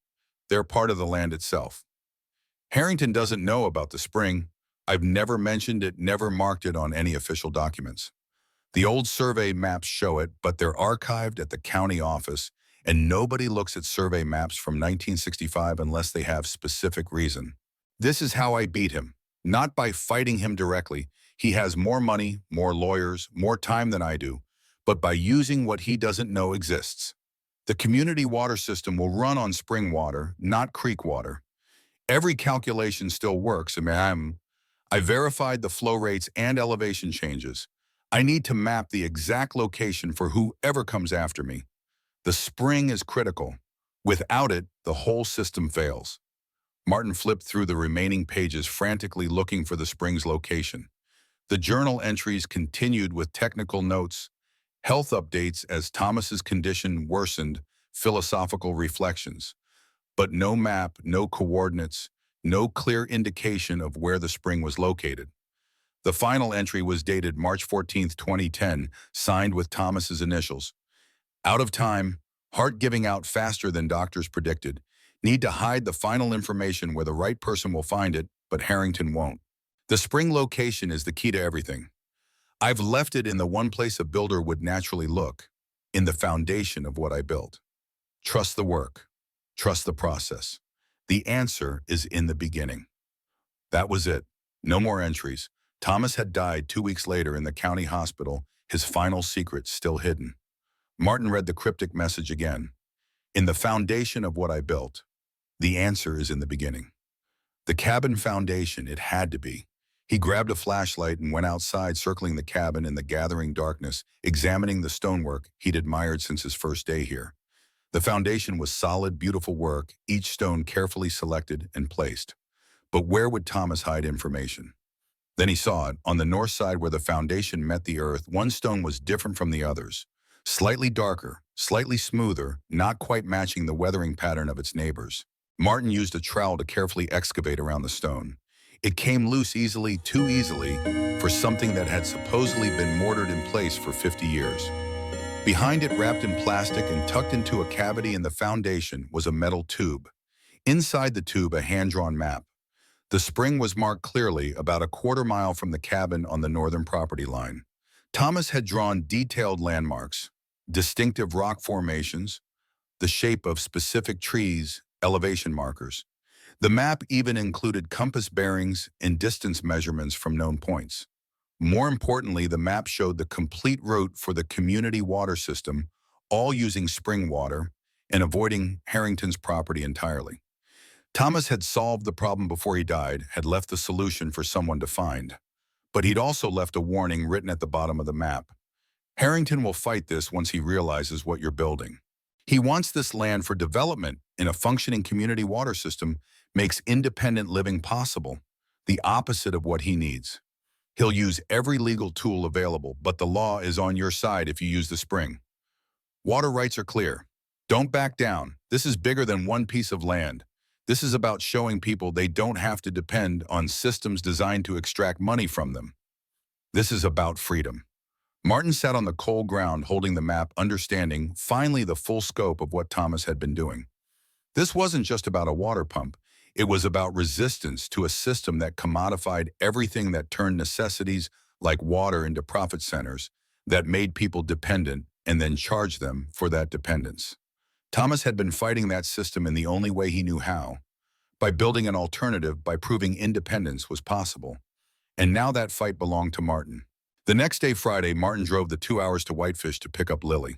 They're part of the land itself. Harrington doesn't know about the spring. I've never mentioned it, never marked it on any official documents. The old survey maps show it, but they're archived at the county office, and nobody looks at survey maps from 1965 unless they have specific reason. This is how I beat him. Not by fighting him directly. He has more money, more lawyers, more time than I do, but by using what he doesn't know exists. The community water system will run on spring water, not creek water. Every calculation still works. I verified the flow rates and elevation changes. I need to map the exact location for whoever comes after me. The spring is critical. Without it, the whole system fails. Martin flipped through the remaining pages, frantically looking for the spring's location. The journal entries continued with technical notes, health updates as Thomas's condition worsened, philosophical reflections. But no map, no coordinates, no clear indication of where the spring was located. The final entry was dated March 14, 2010, signed with Thomas's initials. Out of time, heart giving out faster than doctors predicted. Need to hide the final information where the right person will find it, but Harrington won't. The spring location is the key to everything. I've left it in the one place a builder would naturally look, in the foundation of what I built. Trust the work. Trust the process. The answer is in the beginning. That was it. No more entries. Thomas had died 2 weeks later in the county hospital, his final secret still hidden. Martin read the cryptic message again. In the foundation of what I built, the answer is in the beginning. The cabin foundation, it had to be. He grabbed a flashlight and went outside, circling the cabin in the gathering darkness, examining the stonework he'd admired since his first day here. The foundation was solid, beautiful work, each stone carefully selected and placed. But where would Thomas hide information? Then he saw it. On the north side where the foundation met the earth, one stone was different from the others. Slightly darker, slightly smoother, not quite matching the weathering pattern of its neighbors. Martin used a trowel to carefully excavate around the stone. It came loose easily, too easily, for something that had supposedly been mortared in place for 50 years. Behind it, wrapped in plastic and tucked into a cavity in the foundation, was a metal tube. Inside the tube, a hand-drawn map. The spring was marked clearly about a quarter-mile from the cabin on the northern property line. Thomas had drawn detailed landmarks, distinctive rock formations, the shape of specific trees, elevation markers. The map even included compass bearings and distance measurements from known points. More importantly, the map showed the complete route for the community water system, all using spring water and avoiding Harrington's property entirely. Thomas had solved the problem before he died, had left the solution for someone to find. But he'd also left a warning written at the bottom of the map. Harrington will fight this once he realizes what you're building. He wants this land for development in a functioning community water system makes independent living possible, the opposite of what he needs. He'll use every legal tool available, but the law is on your side if you use the spring. Water rights are clear. Don't back down. This is bigger than one piece of land. This is about showing people they don't have to depend on systems designed to extract money from them. This is about freedom. Martin sat on the cold ground holding the map, understanding finally the full scope of what Thomas had been doing. This wasn't just about a water pump. It was about resistance to a system that commodified everything, that turned necessities like water into profit centers, that made people dependent and then charged them for that dependence. Thomas had been fighting that system in the only way he knew how, by building an alternative, by proving independence was possible. And now that fight belonged to Martin. The next day, Friday, Martin drove the 2 hours to Whitefish to pick up Lily.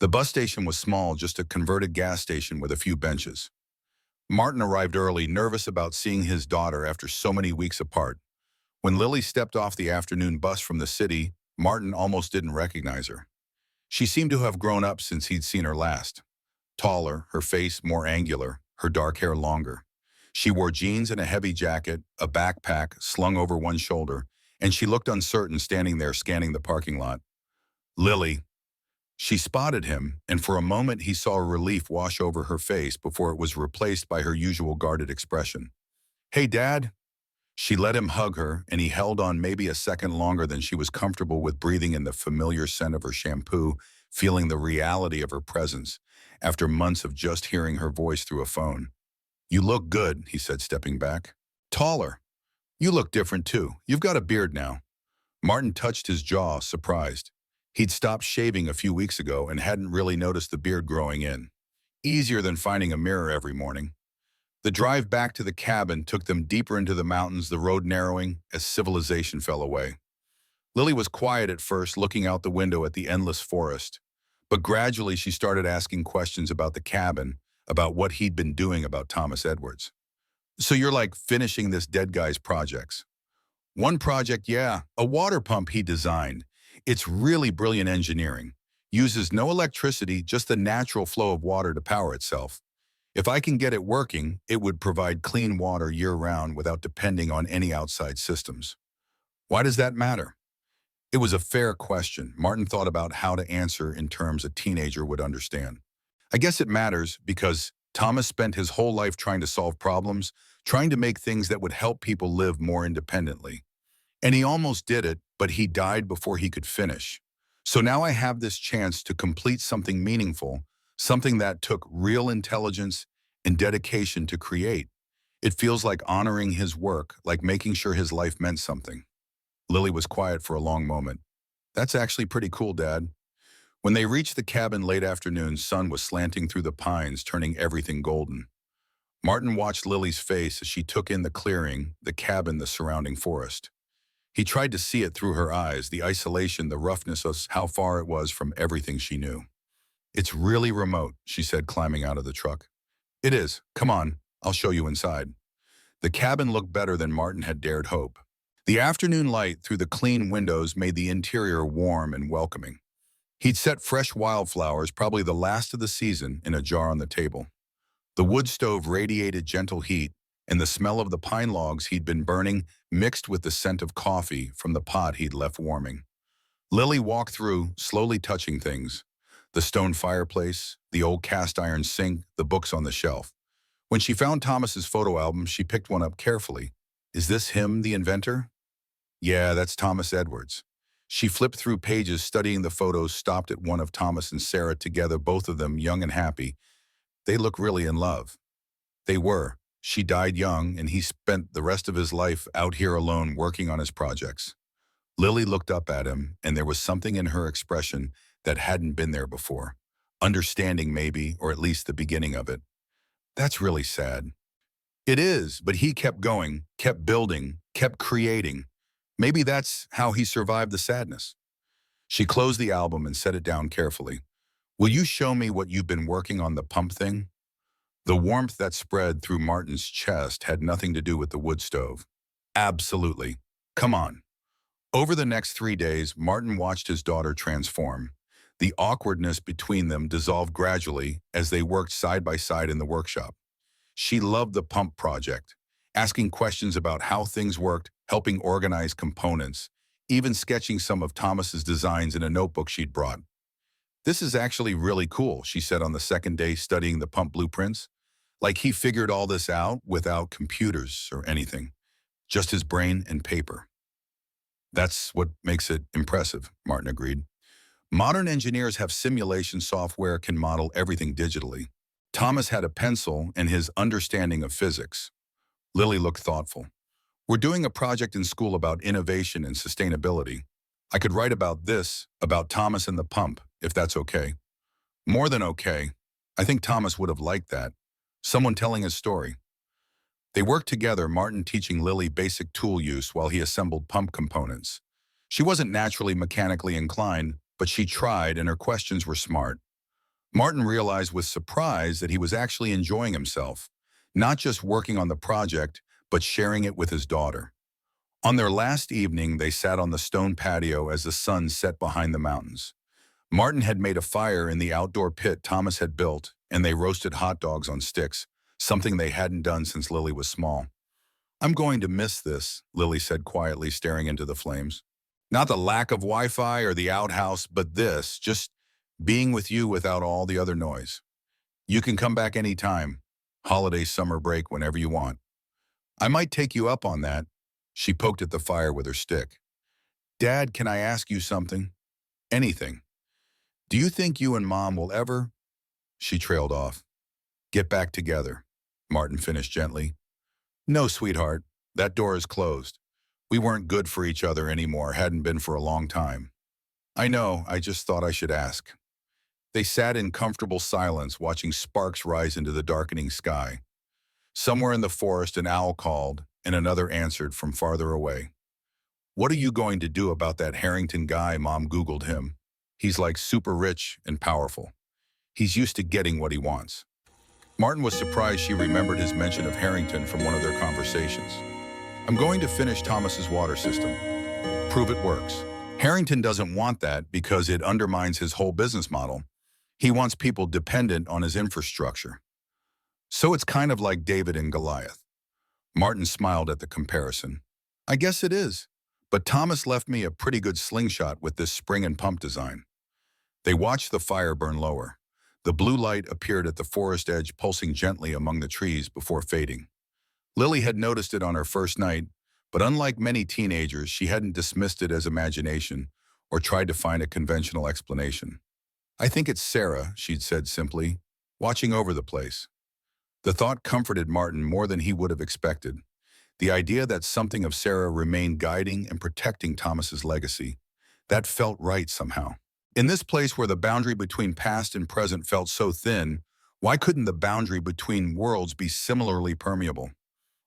The bus station was small, just a converted gas station with a few benches. Martin arrived early, nervous about seeing his daughter after so many weeks apart. When Lily stepped off the afternoon bus from the city, Martin almost didn't recognize her. She seemed to have grown up since he'd seen her last. Taller, her face more angular, her dark hair longer. She wore jeans and a heavy jacket, a backpack slung over one shoulder, and she looked uncertain standing there scanning the parking lot. Lily. She spotted him, and for a moment he saw relief wash over her face before it was replaced by her usual guarded expression. Hey, Dad. She let him hug her, and he held on maybe a second longer than she was comfortable with, breathing in the familiar scent of her shampoo, feeling the reality of her presence, after months of just hearing her voice through a phone. You look good, he said, stepping back. Taller. You look different, too. You've got a beard now. Martin touched his jaw, surprised. He'd stopped shaving a few weeks ago and hadn't really noticed the beard growing in. Easier than finding a mirror every morning. The drive back to the cabin took them deeper into the mountains, the road narrowing as civilization fell away. Lily was quiet at first, looking out the window at the endless forest. But gradually she started asking questions about the cabin, about what he'd been doing, about Thomas Edwards. So you're like finishing this dead guy's projects. One project, yeah, a water pump he designed. It's really brilliant engineering. Uses no electricity, just the natural flow of water to power itself. If I can get it working, it would provide clean water year-round without depending on any outside systems. Why does that matter? It was a fair question. Martin thought about how to answer in terms a teenager would understand. I guess it matters because Thomas spent his whole life trying to solve problems, trying to make things that would help people live more independently. And he almost did it, but he died before he could finish. So now I have this chance to complete something meaningful, something that took real intelligence and dedication to create. It feels like honoring his work, like making sure his life meant something. Lily was quiet for a long moment. That's actually pretty cool, Dad. When they reached the cabin late afternoon, sun was slanting through the pines, turning everything golden. Martin watched Lily's face as she took in the clearing, the cabin, the surrounding forest. He tried to see it through her eyes, the isolation, the roughness of how far it was from everything she knew. It's really remote, she said, climbing out of the truck. It is. Come on, I'll show you inside. The cabin looked better than Martin had dared hope. The afternoon light through the clean windows made the interior warm and welcoming. He'd set fresh wildflowers, probably the last of the season, in a jar on the table. The wood stove radiated gentle heat, and the smell of the pine logs he'd been burning mixed with the scent of coffee from the pot he'd left warming. Lily walked through, slowly touching things. The stone fireplace, the old cast iron sink, the books on the shelf. When she found Thomas's photo album, she picked one up carefully. Is this him, the inventor? Yeah, that's Thomas Edwards. She flipped through pages, studying the photos, stopped at one of Thomas and Sarah together, both of them young and happy. They look really in love. They were. She died young, and he spent the rest of his life out here alone working on his projects. Lily looked up at him, and there was something in her expression that hadn't been there before. Understanding, maybe, or at least the beginning of it. That's really sad. It is, but he kept going, kept building, kept creating. Maybe that's how he survived the sadness. She closed the album and set it down carefully. Will you show me what you've been working on, the pump thing? The warmth that spread through Martin's chest had nothing to do with the wood stove. Absolutely. Come on. Over the next 3 days, Martin watched his daughter transform. The awkwardness between them dissolved gradually as they worked side by side in the workshop. She loved the pump project, asking questions about how things worked, helping organize components, even sketching some of Thomas's designs in a notebook she'd brought. This is actually really cool, she said on the second day, studying the pump blueprints. Like he figured all this out without computers or anything, just his brain and paper. That's what makes it impressive, Martin agreed. Modern engineers have simulation software, can model everything digitally. Thomas had a pencil and his understanding of physics. Lily looked thoughtful. We're doing a project in school about innovation and sustainability. I could write about this, about Thomas and the pump, if that's okay. More than okay. I think Thomas would have liked that. Someone telling his story. They worked together, Martin teaching Lily basic tool use while he assembled pump components. She wasn't naturally mechanically inclined, but she tried, and her questions were smart. Martin realized with surprise that he was actually enjoying himself, not just working on the project, but sharing it with his daughter. On their last evening, they sat on the stone patio as the sun set behind the mountains. Martin had made a fire in the outdoor pit Thomas had built, and they roasted hot dogs on sticks, something they hadn't done since Lily was small. "I'm going to miss this," Lily said quietly, staring into the flames. "Not the lack of Wi-Fi or the outhouse, but this, just being with you without all the other noise. You can come back anytime, holiday, summer break, whenever you want. I might take you up on that." She poked at the fire with her stick. "Dad, can I ask you something? Anything. Do you think you and Mom will ever—" She trailed off. "Get back together," Martin finished gently. "No, sweetheart, that door is closed. We weren't good for each other anymore, hadn't been for a long time." "I know, I just thought I should ask." They sat in comfortable silence, watching sparks rise into the darkening sky. Somewhere in the forest, an owl called, and another answered from farther away. "What are you going to do about that Harrington guy?" Mom Googled him. "He's like super rich and powerful. He's used to getting what he wants." Martin was surprised she remembered his mention of Harrington from one of their conversations. "I'm going to finish Thomas's water system. Prove it works. Harrington doesn't want that because it undermines his whole business model. He wants people dependent on his infrastructure. So it's kind of like David and Goliath." Martin smiled at the comparison. "I guess it is. But Thomas left me a pretty good slingshot with this spring and pump design." They watched the fire burn lower. The blue light appeared at the forest edge, pulsing gently among the trees before fading. Lily had noticed it on her first night, but unlike many teenagers, she hadn't dismissed it as imagination or tried to find a conventional explanation. "I think it's Sarah," she'd said simply, "watching over the place." The thought comforted Martin more than he would have expected. The idea that something of Sarah remained guiding and protecting Thomas's legacy, that felt right somehow. In this place where the boundary between past and present felt so thin, why couldn't the boundary between worlds be similarly permeable?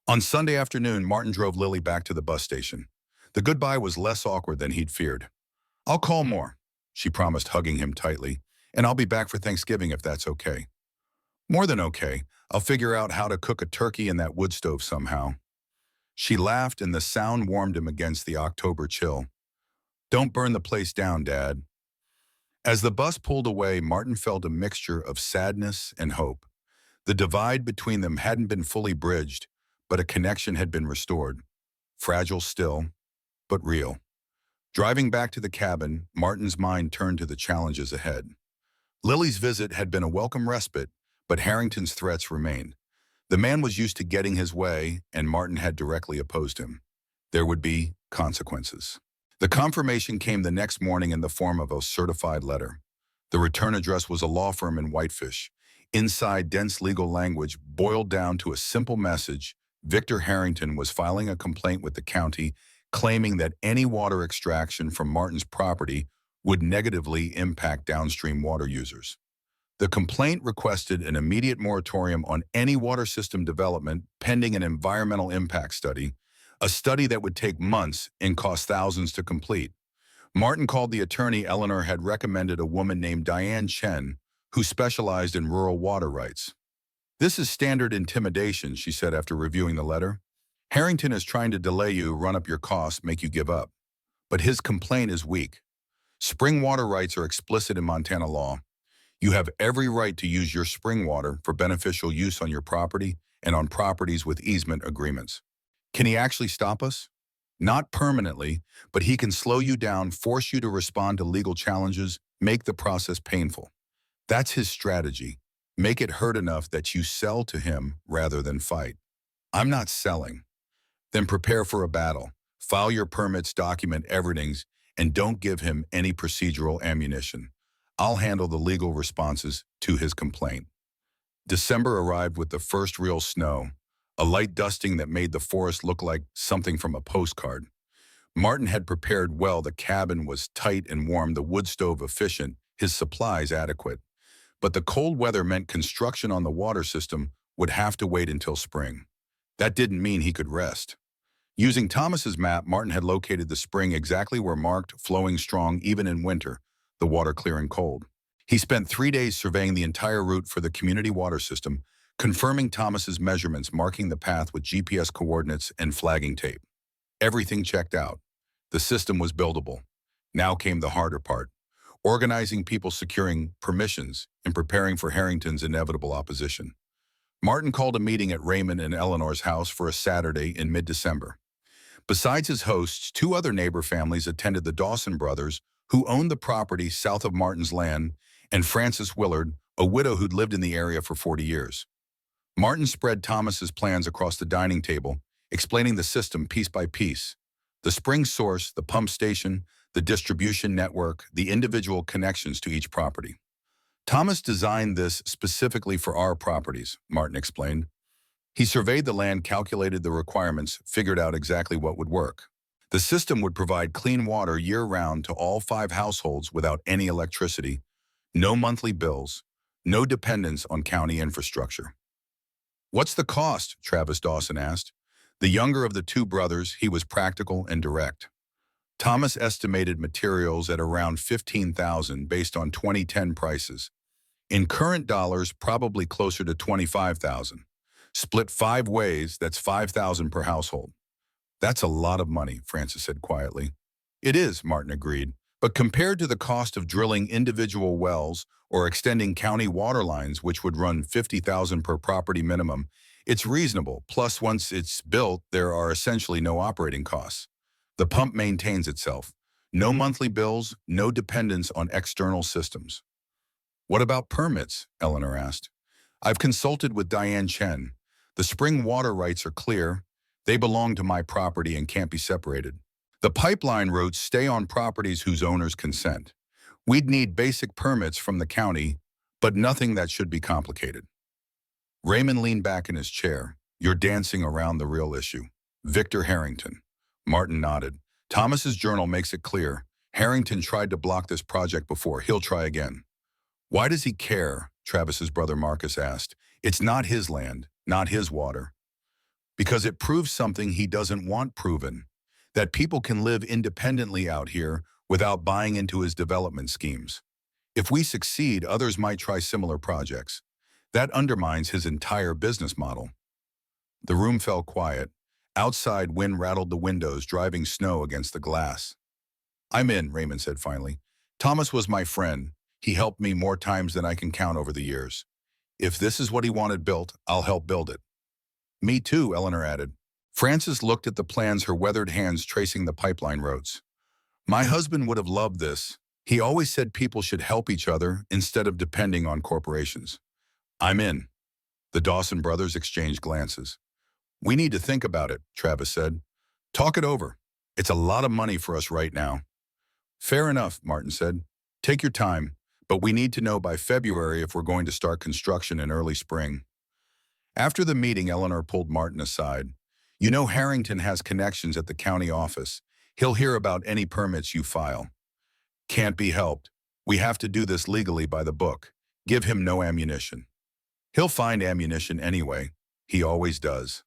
On Sunday afternoon, Martin drove Lily back to the bus station. The goodbye was less awkward than he'd feared. "I'll call more," she promised, hugging him tightly, "and I'll be back for Thanksgiving if that's okay." "More than okay. I'll figure out how to cook a turkey in that wood stove somehow." She laughed, and the sound warmed him against the October chill. "Don't burn the place down, Dad." As the bus pulled away, Martin felt a mixture of sadness and hope. The divide between them hadn't been fully bridged, but a connection had been restored. Fragile still, but real. Driving back to the cabin, Martin's mind turned to the challenges ahead. Lily's visit had been a welcome respite, but Harrington's threats remained. The man was used to getting his way, and Martin had directly opposed him. There would be consequences. The confirmation came the next morning in the form of a certified letter. The return address was a law firm in Whitefish. Inside, dense legal language boiled down to a simple message: Victor Harrington was filing a complaint with the county, claiming that any water extraction from Martin's property would negatively impact downstream water users. The complaint requested an immediate moratorium on any water system development pending an environmental impact study, a study that would take months and cost thousands to complete. Martin called the attorney Eleanor had recommended, a woman named Diane Chen, who specialized in rural water rights. "This is standard intimidation," she said after reviewing the letter. "Harrington is trying to delay you, run up your costs, make you give up. But his complaint is weak. Spring water rights are explicit in Montana law. You have every right to use your spring water for beneficial use on your property and on properties with easement agreements. Can he actually stop us? Not permanently, but he can slow you down, force you to respond to legal challenges, make the process painful. That's his strategy. Make it hurt enough that you sell to him rather than fight." "I'm not selling." "Then prepare for a battle. File your permits, document everything, and don't give him any procedural ammunition. I'll handle the legal responses to his complaint." December arrived with the first real snow, a light dusting that made the forest look like something from a postcard. Martin had prepared well. The cabin was tight and warm, the wood stove efficient, his supplies adequate. But the cold weather meant construction on the water system would have to wait until spring. That didn't mean he could rest. Using Thomas's map, Martin had located the spring exactly where marked, flowing strong even in winter, the water clear and cold. He spent 3 days surveying the entire route for the community water system, confirming Thomas's measurements, marking the path with GPS coordinates and flagging tape. Everything checked out. The system was buildable. Now came the harder part: organizing people, securing permissions, and preparing for Harrington's inevitable opposition. Martin called a meeting at Raymond and Eleanor's house for a Saturday in mid-December. Besides his hosts, two other neighbor families attended: the Dawson brothers, who owned the property south of Martin's land, and Frances Willard, a widow who'd lived in the area for 40 years. Martin spread Thomas's plans across the dining table, explaining the system piece by piece: the spring source, the pump station, the distribution network, the individual connections to each property. Thomas designed this specifically for our properties, Martin explained. He surveyed the land, calculated the requirements, figured out exactly what would work. The system would provide clean water year-round to all 5 households without any electricity, no monthly bills, no dependence on county infrastructure. "What's the cost?" Travis Dawson asked. The younger of the two brothers, he was practical and direct. Thomas estimated materials at around $15,000 based on 2010 prices. In current dollars, probably closer to $25,000. Split 5 ways, that's $5,000 per household. "That's a lot of money," Frances said quietly. "It is," Martin agreed, "but compared to the cost of drilling individual wells or extending county water lines, which would run $50,000 per property minimum, it's reasonable. Plus, once it's built, there are essentially no operating costs. The pump maintains itself. No monthly bills, no dependence on external systems." "What about permits?" Eleanor asked. "I've consulted with Diane Chen. The spring water rights are clear. They belong to my property and can't be separated. The pipeline routes stay on properties whose owners consent. We'd need basic permits from the county, but nothing that should be complicated." Raymond leaned back in his chair. "You're dancing around the real issue. Victor Harrington." Martin nodded. "Thomas's journal makes it clear. Harrington tried to block this project before. He'll try again." "Why does he care?" Travis's brother Marcus asked. "It's not his land, not his water." "Because it proves something he doesn't want proven: that people can live independently out here without buying into his development schemes. If we succeed, others might try similar projects. That undermines his entire business model." The room fell quiet. Outside, wind rattled the windows, driving snow against the glass. "I'm in," Raymond said finally. "Thomas was my friend. He helped me more times than I can count over the years. If this is what he wanted built, I'll help build it." "Me too," Eleanor added. Frances looked at the plans, her weathered hands tracing the pipeline roads. "My husband would have loved this. He always said people should help each other instead of depending on corporations." "I'm in." The Dawson brothers exchanged glances. "We need to think about it," Travis said. "Talk it over. It's a lot of money for us right now." "Fair enough," Martin said. "Take your time, but we need to know by February if we're going to start construction in early spring." After the meeting, Eleanor pulled Martin aside. "You know, Harrington has connections at the county office. He'll hear about any permits you file." "Can't be helped. We have to do this legally by the book. Give him no ammunition." "He'll find ammunition anyway. He always does."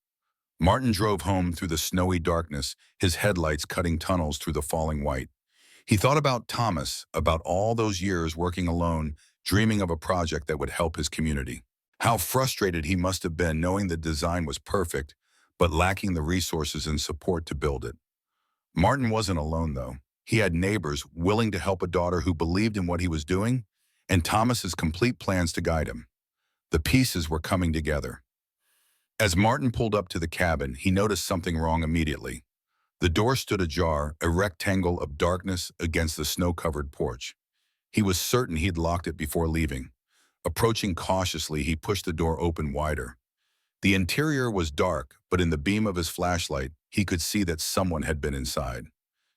Martin drove home through the snowy darkness, his headlights cutting tunnels through the falling white. He thought about Thomas, about all those years working alone, dreaming of a project that would help his community. How frustrated he must have been knowing the design was perfect, but lacking the resources and support to build it. Martin wasn't alone, though. He had neighbors willing to help, a daughter who believed in what he was doing, and Thomas's complete plans to guide him. The pieces were coming together. As Martin pulled up to the cabin, he noticed something wrong immediately. The door stood ajar, a rectangle of darkness against the snow-covered porch. He was certain he'd locked it before leaving. Approaching cautiously, he pushed the door open wider. The interior was dark, but in the beam of his flashlight, he could see that someone had been inside.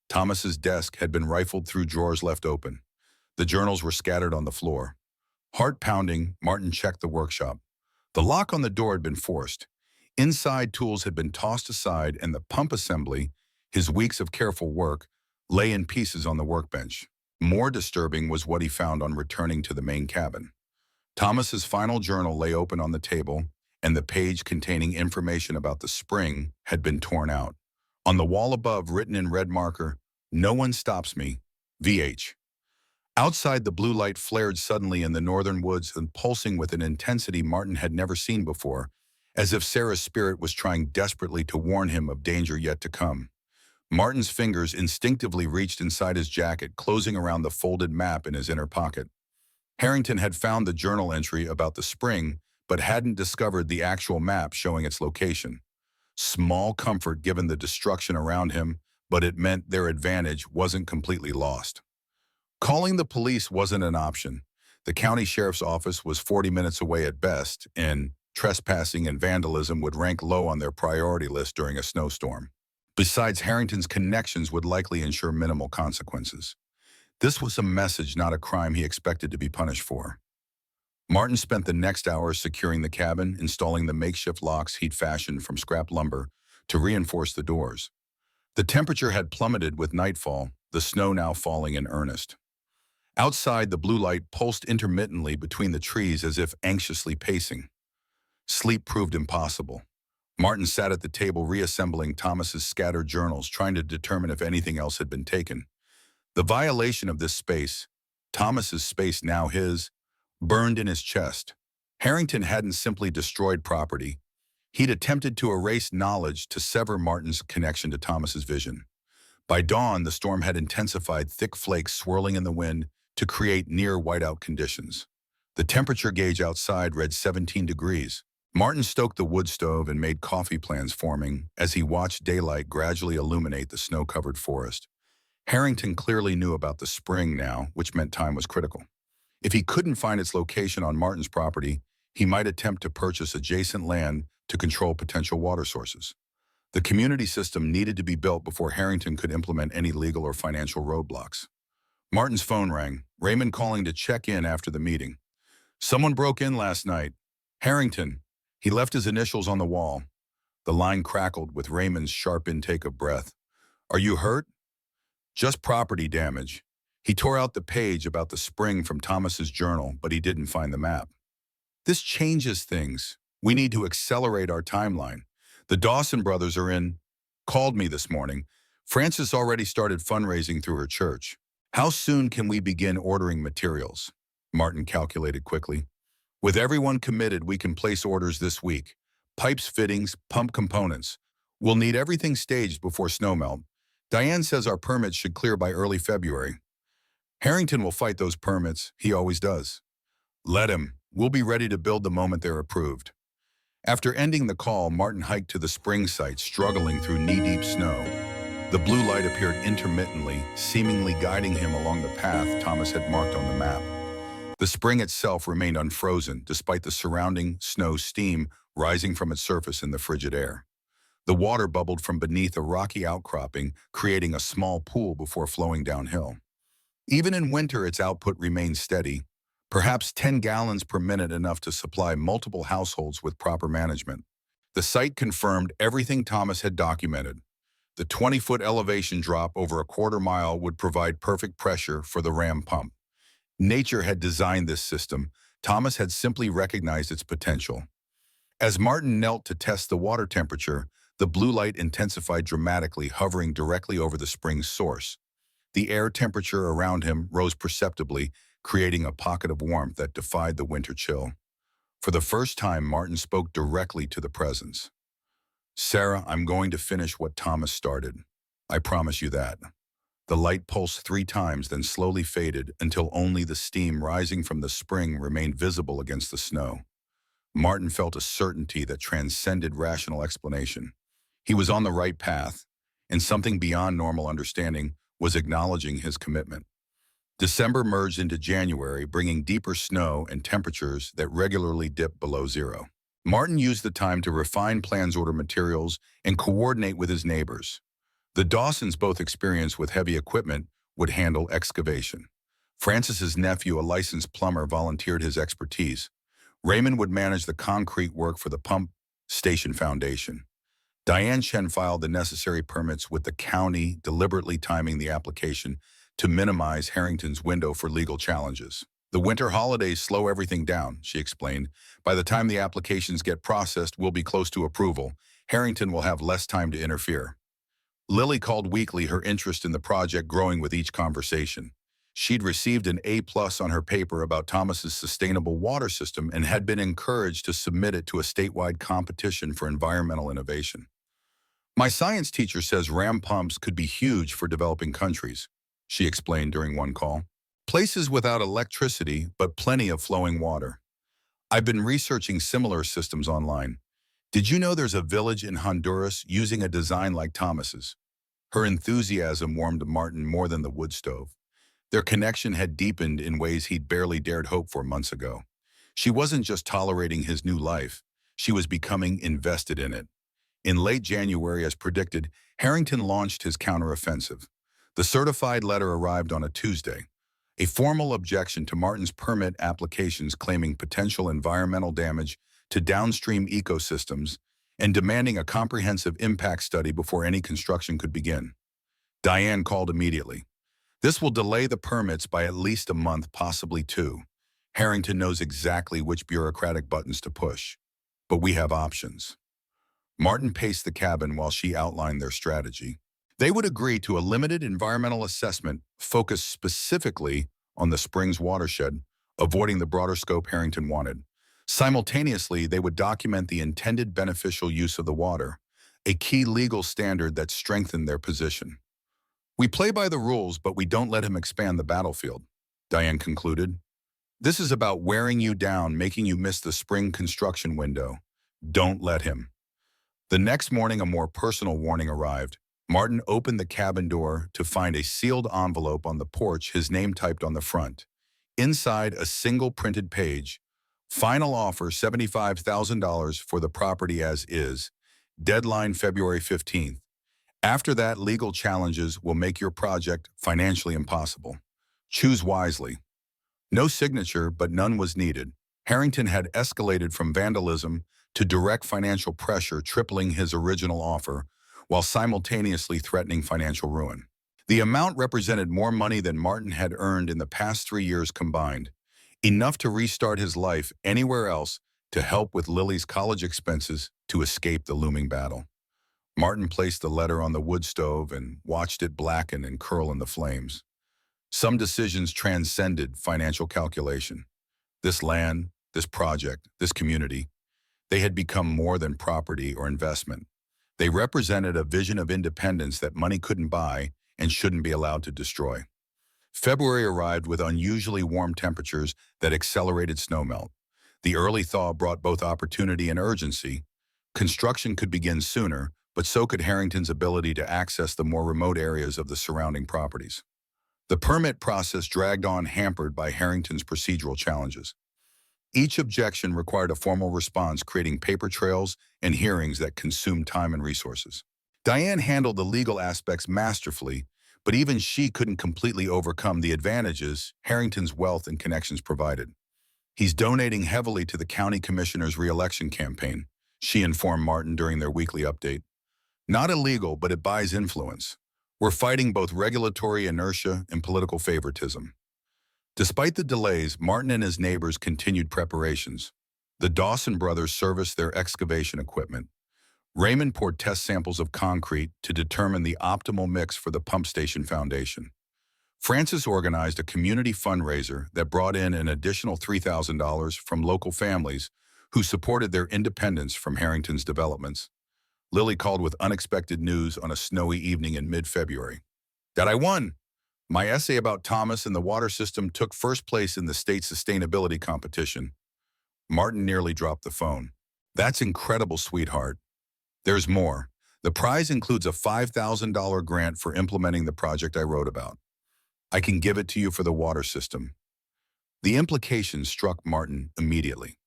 Thomas's desk had been rifled through, drawers left open. The journals were scattered on the floor. Heart pounding, Martin checked the workshop. The lock on the door had been forced. Inside, tools had been tossed aside, and the pump assembly, his weeks of careful work, lay in pieces on the workbench. More disturbing was what he found on returning to the main cabin. Thomas's final journal lay open on the table, and the page containing information about the spring had been torn out. On the wall above, written in red marker, "No one stops me, VH." Outside, the blue light flared suddenly in the northern woods and pulsing with an intensity Martin had never seen before, as if Sarah's spirit was trying desperately to warn him of danger yet to come. Martin's fingers instinctively reached inside his jacket, closing around the folded map in his inner pocket. Harrington had found the journal entry about the spring, but hadn't discovered the actual map showing its location. Small comfort given the destruction around him, but it meant their advantage wasn't completely lost. Calling the police wasn't an option. The county sheriff's office was 40 minutes away at best, and trespassing and vandalism would rank low on their priority list during a snowstorm. Besides, Harrington's connections would likely ensure minimal consequences. This was a message, not a crime he expected to be punished for. Martin spent the next hour securing the cabin, installing the makeshift locks he'd fashioned from scrap lumber to reinforce the doors. The temperature had plummeted with nightfall, the snow now falling in earnest. Outside, the blue light pulsed intermittently between the trees as if anxiously pacing. Sleep proved impossible. Martin sat at the table reassembling Thomas's scattered journals, trying to determine if anything else had been taken. The violation of this space, Thomas's space now his, burned in his chest. Harrington hadn't simply destroyed property. He'd attempted to erase knowledge to sever Martin's connection to Thomas's vision. By dawn, the storm had intensified, thick flakes swirling in the wind to create near whiteout conditions. The temperature gauge outside read 17 degrees. Martin stoked the wood stove and made coffee plans forming as he watched daylight gradually illuminate the snow-covered forest. Harrington clearly knew about the spring now, which meant time was critical. If he couldn't find its location on Martin's property, he might attempt to purchase adjacent land to control potential water sources. The community system needed to be built before Harrington could implement any legal or financial roadblocks. Martin's phone rang, Raymond calling to check in after the meeting. "Someone broke in last night. Harrington." He left his initials on the wall. The line crackled with Raymond's sharp intake of breath. "Are you hurt?" "Just property damage." He tore out the page about the spring from Thomas's journal, but he didn't find the map. "This changes things. We need to accelerate our timeline. The Dawson brothers called me this morning. Frances already started fundraising through her church. How soon can we begin ordering materials?" Martin calculated quickly. "With everyone committed, we can place orders this week. Pipes, fittings, pump components. We'll need everything staged before snowmelt. Diane says our permits should clear by early February. Harrington will fight those permits. He always does. Let him. We'll be ready to build the moment they're approved." After ending the call, Martin hiked to the spring site, struggling through knee-deep snow. The blue light appeared intermittently, seemingly guiding him along the path Thomas had marked on the map. The spring itself remained unfrozen, despite the surrounding snow steam rising from its surface in the frigid air. The water bubbled from beneath a rocky outcropping, creating a small pool before flowing downhill. Even in winter, its output remained steady, perhaps 10 gallons per minute, enough to supply multiple households with proper management. The site confirmed everything Thomas had documented. The 20-foot elevation drop over a quarter-mile would provide perfect pressure for the ram pump. Nature had designed this system. Thomas had simply recognized its potential. As Martin knelt to test the water temperature, the blue light intensified dramatically, hovering directly over the spring's source. The air temperature around him rose perceptibly, creating a pocket of warmth that defied the winter chill. For the first time, Martin spoke directly to the presence. "Sarah, I'm going to finish what Thomas started. I promise you that." The light pulsed 3 times, then slowly faded until only the steam rising from the spring remained visible against the snow. Martin felt a certainty that transcended rational explanation. He was on the right path, and something beyond normal understanding was acknowledging his commitment. December merged into January, bringing deeper snow and temperatures that regularly dipped below zero. Martin used the time to refine plans, order materials, and coordinate with his neighbors. The Dawsons, both experienced with heavy equipment, would handle excavation. Francis's nephew, a licensed plumber, volunteered his expertise. Raymond would manage the concrete work for the pump station foundation. Diane Chen filed the necessary permits with the county, deliberately timing the application to minimize Harrington's window for legal challenges. "The winter holidays slow everything down," she explained. "By the time the applications get processed, we'll be close to approval. Harrington will have less time to interfere." Lily called weekly, her interest in the project growing with each conversation. She'd received an A+ on her paper about Thomas's sustainable water system and had been encouraged to submit it to a statewide competition for environmental innovation. My science teacher says ram pumps could be huge for developing countries, she explained during one call. Places without electricity, but plenty of flowing water. I've been researching similar systems online. Did you know there's a village in Honduras using a design like Thomas's? Her enthusiasm warmed Martin more than the wood stove. Their connection had deepened in ways he'd barely dared hope for months ago. She wasn't just tolerating his new life, she was becoming invested in it. In late January, as predicted, Harrington launched his counteroffensive. The certified letter arrived on a Tuesday, a formal objection to Martin's permit applications claiming potential environmental damage to downstream ecosystems and demanding a comprehensive impact study before any construction could begin. Diane called immediately. This will delay the permits by at least a month, possibly two. Harrington knows exactly which bureaucratic buttons to push. But we have options. Martin paced the cabin while she outlined their strategy. They would agree to a limited environmental assessment focused specifically on the Springs watershed, avoiding the broader scope Harrington wanted. Simultaneously, they would document the intended beneficial use of the water, a key legal standard that strengthened their position. We play by the rules, but we don't let him expand the battlefield, Diane concluded. This is about wearing you down, making you miss the spring construction window. Don't let him. The next morning, a more personal warning arrived. Martin opened the cabin door to find a sealed envelope on the porch, his name typed on the front. Inside, a single printed page. Final offer, $75,000 for the property as is. Deadline February 15th. After that, legal challenges will make your project financially impossible. Choose wisely. No signature, but none was needed. Harrington had escalated from vandalism to direct financial pressure, tripling his original offer, while simultaneously threatening financial ruin. The amount represented more money than Martin had earned in the past 3 years combined, enough to restart his life anywhere else, to help with Lily's college expenses, to escape the looming battle. Martin placed the letter on the wood stove and watched it blacken and curl in the flames. Some decisions transcended financial calculation. This land, this project, this community, they had become more than property or investment. They represented a vision of independence that money couldn't buy and shouldn't be allowed to destroy. February arrived with unusually warm temperatures that accelerated snowmelt. The early thaw brought both opportunity and urgency. Construction could begin sooner, but so could Harrington's ability to access the more remote areas of the surrounding properties. The permit process dragged on, hampered by Harrington's procedural challenges. Each objection required a formal response, creating paper trails and hearings that consumed time and resources. Diane handled the legal aspects masterfully, but even she couldn't completely overcome the advantages Harrington's wealth and connections provided. He's donating heavily to the county commissioner's re-election campaign, she informed Martin during their weekly update. Not illegal, but it buys influence. We're fighting both regulatory inertia and political favoritism. Despite the delays, Martin and his neighbors continued preparations. The Dawson brothers serviced their excavation equipment. Raymond poured test samples of concrete to determine the optimal mix for the pump station foundation. Francis organized a community fundraiser that brought in an additional $3,000 from local families who supported their independence from Harrington's developments. Lily called with unexpected news on a snowy evening in mid-February. That I won! My essay about Thomas and the water system took first place in the state sustainability competition. Martin nearly dropped the phone. That's incredible, sweetheart. There's more. The prize includes a $5,000 grant for implementing the project I wrote about. I can give it to you for the water system. The implications struck Martin immediately.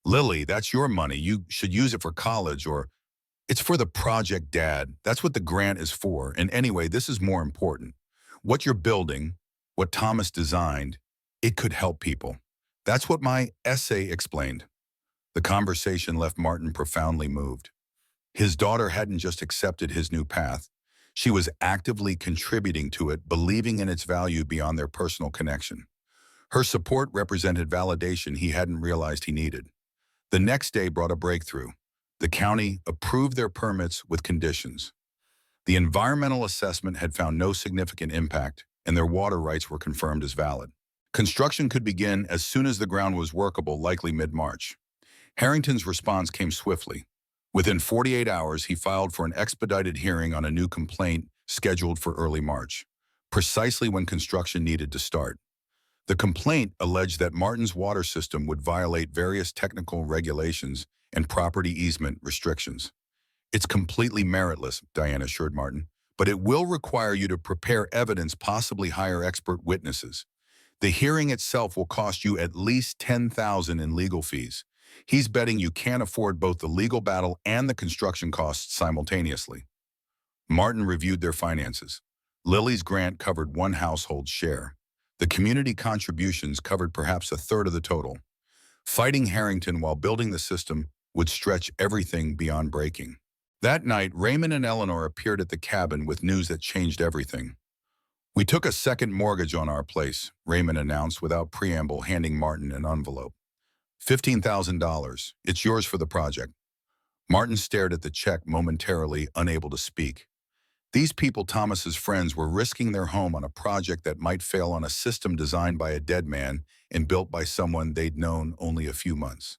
Lily, that's your money. You should use it for college, or it's for the project, Dad. That's what the grant is for. And anyway, this is more important. What you're building, what Thomas designed, it could help people. That's what my essay explained. The conversation left Martin profoundly moved. His daughter hadn't just accepted his new path. She was actively contributing to it, believing in its value beyond their personal connection. Her support represented validation he hadn't realized he needed. The next day brought a breakthrough. The county approved their permits with conditions. The environmental assessment had found no significant impact, and their water rights were confirmed as valid. Construction could begin as soon as the ground was workable, likely mid-March. Harrington's response came swiftly. Within 48 hours, he filed for an expedited hearing on a new complaint scheduled for early March, precisely when construction needed to start. The complaint alleged that Martin's water system would violate various technical regulations and property easement restrictions. "It's completely meritless," Diane assured Martin, "but it will require you to prepare evidence, possibly hire expert witnesses. The hearing itself will cost you at least $10,000 in legal fees." He's betting you can't afford both the legal battle and the construction costs simultaneously. Martin reviewed their finances. Lily's grant covered one household's share. The community contributions covered perhaps a third of the total. Fighting Harrington while building the system would stretch everything beyond breaking. That night, Raymond and Eleanor appeared at the cabin with news that changed everything. "We took a second mortgage on our place," Raymond announced without preamble, handing Martin an envelope. $15,000. It's yours for the project." Martin stared at the check momentarily, unable to speak. These people, Thomas's friends, were risking their home on a project that might fail on a system designed by a dead man and built by someone they'd known only a few months.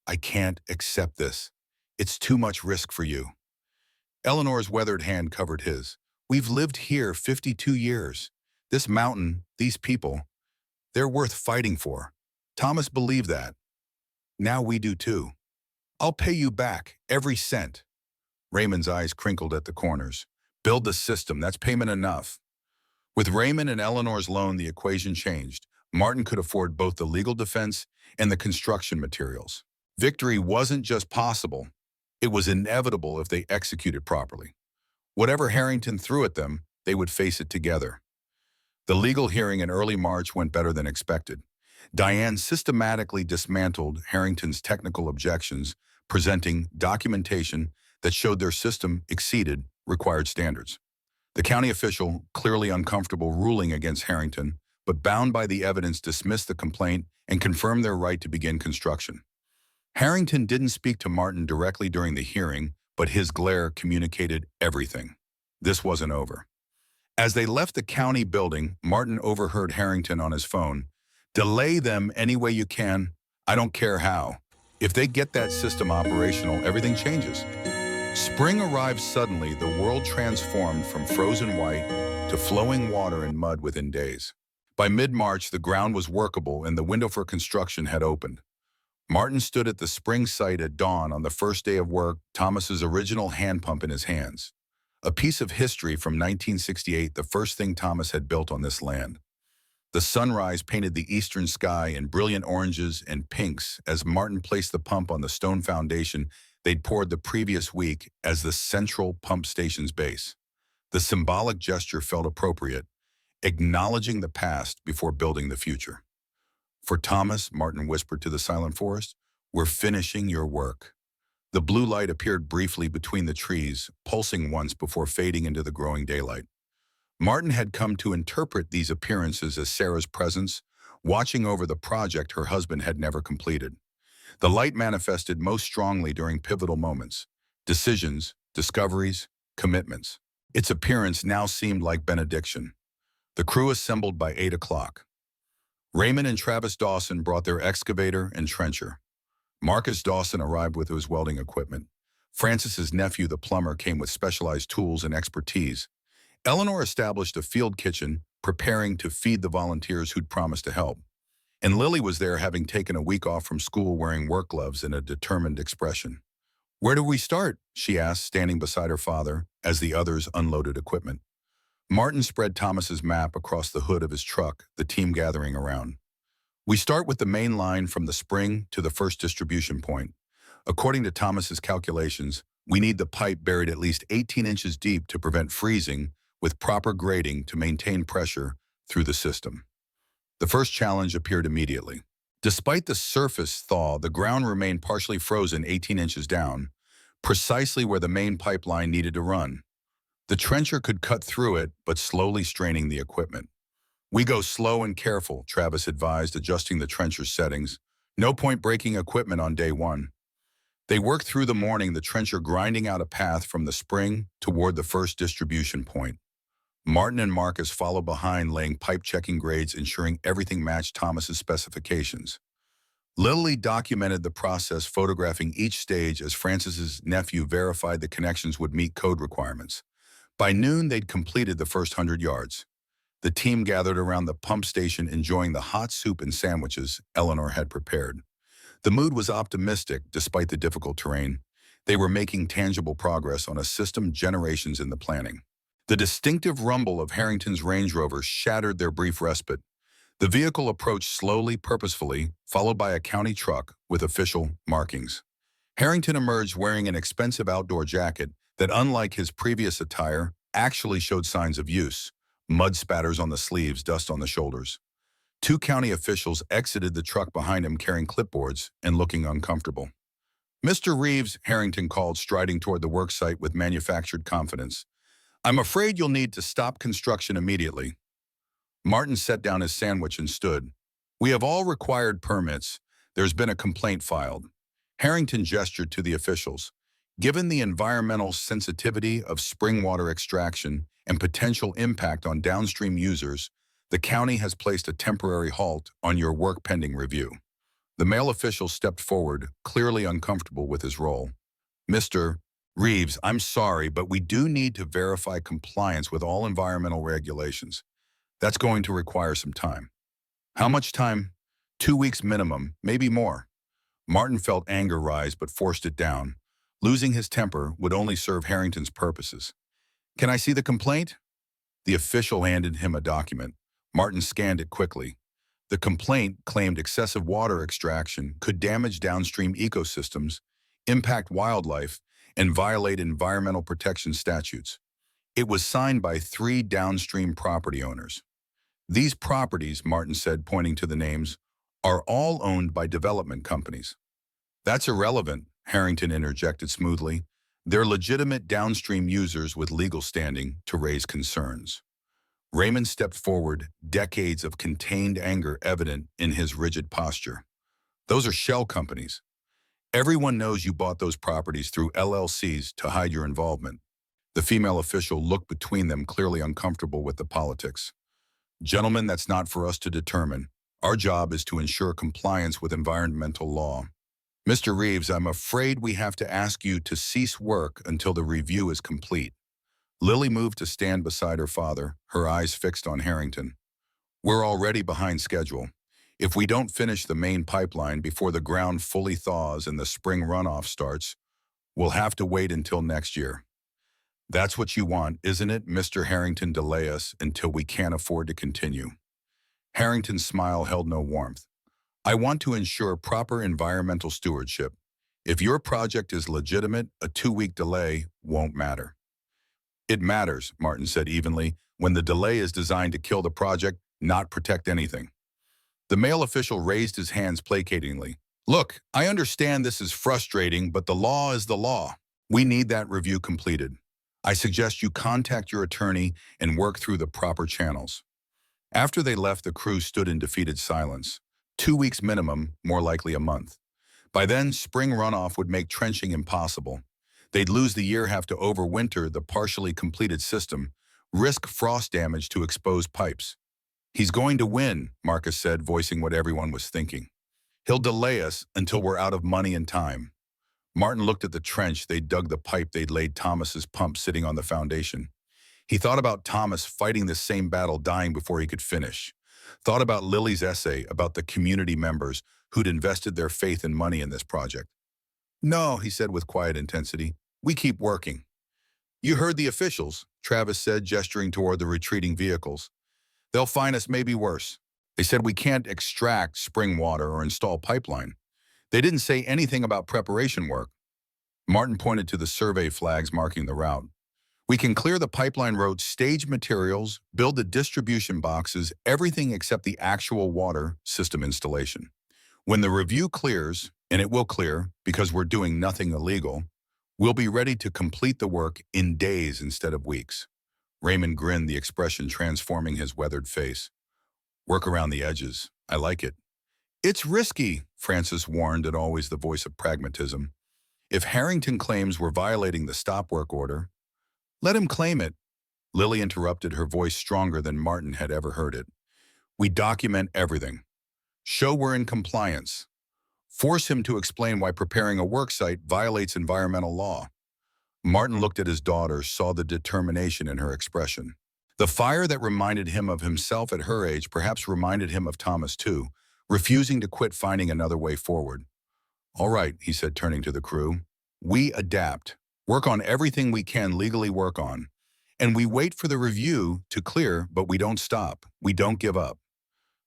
"I can't accept this. It's too much risk for you." Eleanor's weathered hand covered his. "We've lived here 52 years. This mountain, these people, they're worth fighting for." Thomas believed that. "Now we do too. I'll pay you back, every cent." Raymond's eyes crinkled at the corners. "Build the system, that's payment enough." With Raymond and Eleanor's loan, the equation changed. Martin could afford both the legal defense and the construction materials. Victory wasn't just possible, it was inevitable if they executed properly. Whatever Harrington threw at them, they would face it together. The legal hearing in early March went better than expected. Diane systematically dismantled Harrington's technical objections, presenting documentation that showed their system exceeded required standards. The county official, clearly uncomfortable ruling against Harrington, but bound by the evidence, dismissed the complaint and confirmed their right to begin construction. Harrington didn't speak to Martin directly during the hearing, but his glare communicated everything. This wasn't over. As they left the county building, Martin overheard Harrington on his phone. "Delay them any way you can. I don't care how. If they get that system operational, everything changes." Spring arrived suddenly. The world transformed from frozen white to flowing water and mud within days. By mid-March, the ground was workable and the window for construction had opened. Martin stood at the spring site at dawn on the first day of work, Thomas's original hand pump in his hands. A piece of history from 1968, the first thing Thomas had built on this land. The sunrise painted the eastern sky in brilliant oranges and pinks as Martin placed the pump on the stone foundation they'd poured the previous week as the central pump station's base. The symbolic gesture felt appropriate, acknowledging the past before building the future. "For Thomas," Martin whispered to the silent forest, "we're finishing your work." The blue light appeared briefly between the trees, pulsing once before fading into the growing daylight. Martin had come to interpret these appearances as Sarah's presence, watching over the project her husband had never completed. The light manifested most strongly during pivotal moments: decisions, discoveries, commitments. Its appearance now seemed like benediction. The crew assembled by 8 o'clock. Raymond and Travis Dawson brought their excavator and trencher. Marcus Dawson arrived with his welding equipment. Francis's nephew, the plumber, came with specialized tools and expertise. Eleanor established a field kitchen, preparing to feed the volunteers who'd promised to help. And Lily was there, having taken a week off from school, wearing work gloves and a determined expression. "Where do we start?" she asked, standing beside her father as the others unloaded equipment. Martin spread Thomas's map across the hood of his truck, the team gathering around. "We start with the main line from the spring to the first distribution point. According to Thomas's calculations, we need the pipe buried at least 18 inches deep to prevent freezing, with proper grading to maintain pressure through the system." The first challenge appeared immediately. Despite the surface thaw, the ground remained partially frozen 18 inches down, precisely where the main pipeline needed to run. The trencher could cut through it, but slowly straining the equipment. "We go slow and careful," Travis advised, adjusting the trencher's settings. "No point breaking equipment on day one." They worked through the morning, the trencher grinding out a path from the spring toward the first distribution point. Martin and Marcus follow behind, laying pipe-checking grades, ensuring everything matched Thomas's specifications. Lily documented the process, photographing each stage as Francis's nephew verified the connections would meet code requirements. By noon, they'd completed the first 100 yards. The team gathered around the pump station, enjoying the hot soup and sandwiches Eleanor had prepared. The mood was optimistic despite the difficult terrain. They were making tangible progress on a system generations in the planning. The distinctive rumble of Harrington's Range Rover shattered their brief respite. The vehicle approached slowly, purposefully, followed by a county truck with official markings. Harrington emerged wearing an expensive outdoor jacket that, unlike his previous attire, actually showed signs of use: mud spatters on the sleeves, dust on the shoulders. Two county officials exited the truck behind him carrying clipboards and looking uncomfortable. "Mr. Reeves," Harrington called, striding toward the worksite with manufactured confidence, "I'm afraid you'll need to stop construction immediately." Martin set down his sandwich and stood. "We have all required permits. There's been a complaint filed." Harrington gestured to the officials. "Given the environmental sensitivity of spring water extraction and potential impact on downstream users, the county has placed a temporary halt on your work pending review." The male official stepped forward, clearly uncomfortable with his role. "Mr. Reeves, I'm sorry, but we do need to verify compliance with all environmental regulations. That's going to require some time." "How much time?" 2 weeks minimum, maybe more." Martin felt anger rise but forced it down. Losing his temper would only serve Harrington's purposes. "Can I see the complaint?" The official handed him a document. Martin scanned it quickly. The complaint claimed excessive water extraction could damage downstream ecosystems, impact wildlife, and violate environmental protection statutes. It was signed by 3 downstream property owners. "These properties," Martin said, pointing to the names, "are all owned by development companies." "That's irrelevant," Harrington interjected smoothly. "They're legitimate downstream users with legal standing to raise concerns." Raymond stepped forward, decades of contained anger evident in his rigid posture. "Those are shell companies. Everyone knows you bought those properties through LLCs to hide your involvement." The female official looked between them, clearly uncomfortable with the politics. "Gentlemen, that's not for us to determine. Our job is to ensure compliance with environmental law. Mr. Reeves, I'm afraid we have to ask you to cease work until the review is complete." Lily moved to stand beside her father, her eyes fixed on Harrington. "We're already behind schedule. If we don't finish the main pipeline before the ground fully thaws and the spring runoff starts, we'll have to wait until next year." "That's what you want, isn't it, Mr. Harrington? Delay us until we can't afford to continue." Harrington's smile held no warmth. "I want to ensure proper environmental stewardship. If your project is legitimate, a 2-week delay won't matter." "It matters," Martin said evenly, "when the delay is designed to kill the project, not protect anything." The male official raised his hands placatingly. "Look, I understand this is frustrating, but the law is the law. We need that review completed. I suggest you contact your attorney and work through the proper channels." After they left, the crew stood in defeated silence. 2 weeks minimum, more likely a month. By then, spring runoff would make trenching impossible. They'd lose the year, have to overwinter the partially completed system, risk frost damage to exposed pipes. "He's going to win," Marcus said, voicing what everyone was thinking. "He'll delay us until we're out of money and time." Martin looked at the trench they'd dug, the pipe they'd laid Thomas's pump sitting on the foundation. He thought about Thomas fighting this same battle, dying before he could finish. Thought about Lily's essay about the community members who'd invested their faith and money in this project. "No," he said with quiet intensity, "we keep working." "You heard the officials," Travis said, gesturing toward the retreating vehicles. "They'll fine us, maybe worse. They said we can't extract spring water or install pipeline. They didn't say anything about preparation work." Martin pointed to the survey flags marking the route. "We can clear the pipeline road, stage materials, build the distribution boxes, everything except the actual water system installation. When the review clears, and it will clear because we're doing nothing illegal, we'll be ready to complete the work in days instead of weeks." Raymond grinned, the expression transforming his weathered face. "Work around the edges. I like it." "It's risky," Francis warned, and always the voice of pragmatism. "If Harrington claims we're violating the stop work order, let him claim it. Lily interrupted, her voice stronger than Martin had ever heard it. We document everything. Show we're in compliance. Force him to explain why preparing a worksite violates environmental law. Martin looked at his daughter, saw the determination in her expression. The fire that reminded him of himself at her age perhaps reminded him of Thomas too, refusing to quit, finding another way forward. All right, he said, turning to the crew. We adapt, work on everything we can legally work on, and we wait for the review to clear, but we don't stop. We don't give up.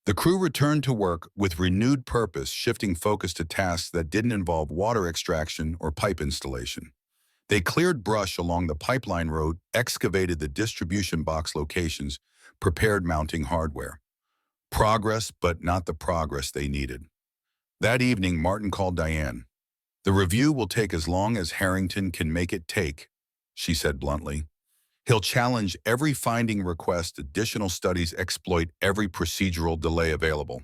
The crew returned to work with renewed purpose, shifting focus to tasks that didn't involve water extraction or pipe installation. They cleared brush along the pipeline road, excavated the distribution box locations, prepared mounting hardware. Progress, but not the progress they needed. That evening, Martin called Diane. The review will take as long as Harrington can make it take, she said bluntly. He'll challenge every finding, request additional studies, exploit every procedural delay available.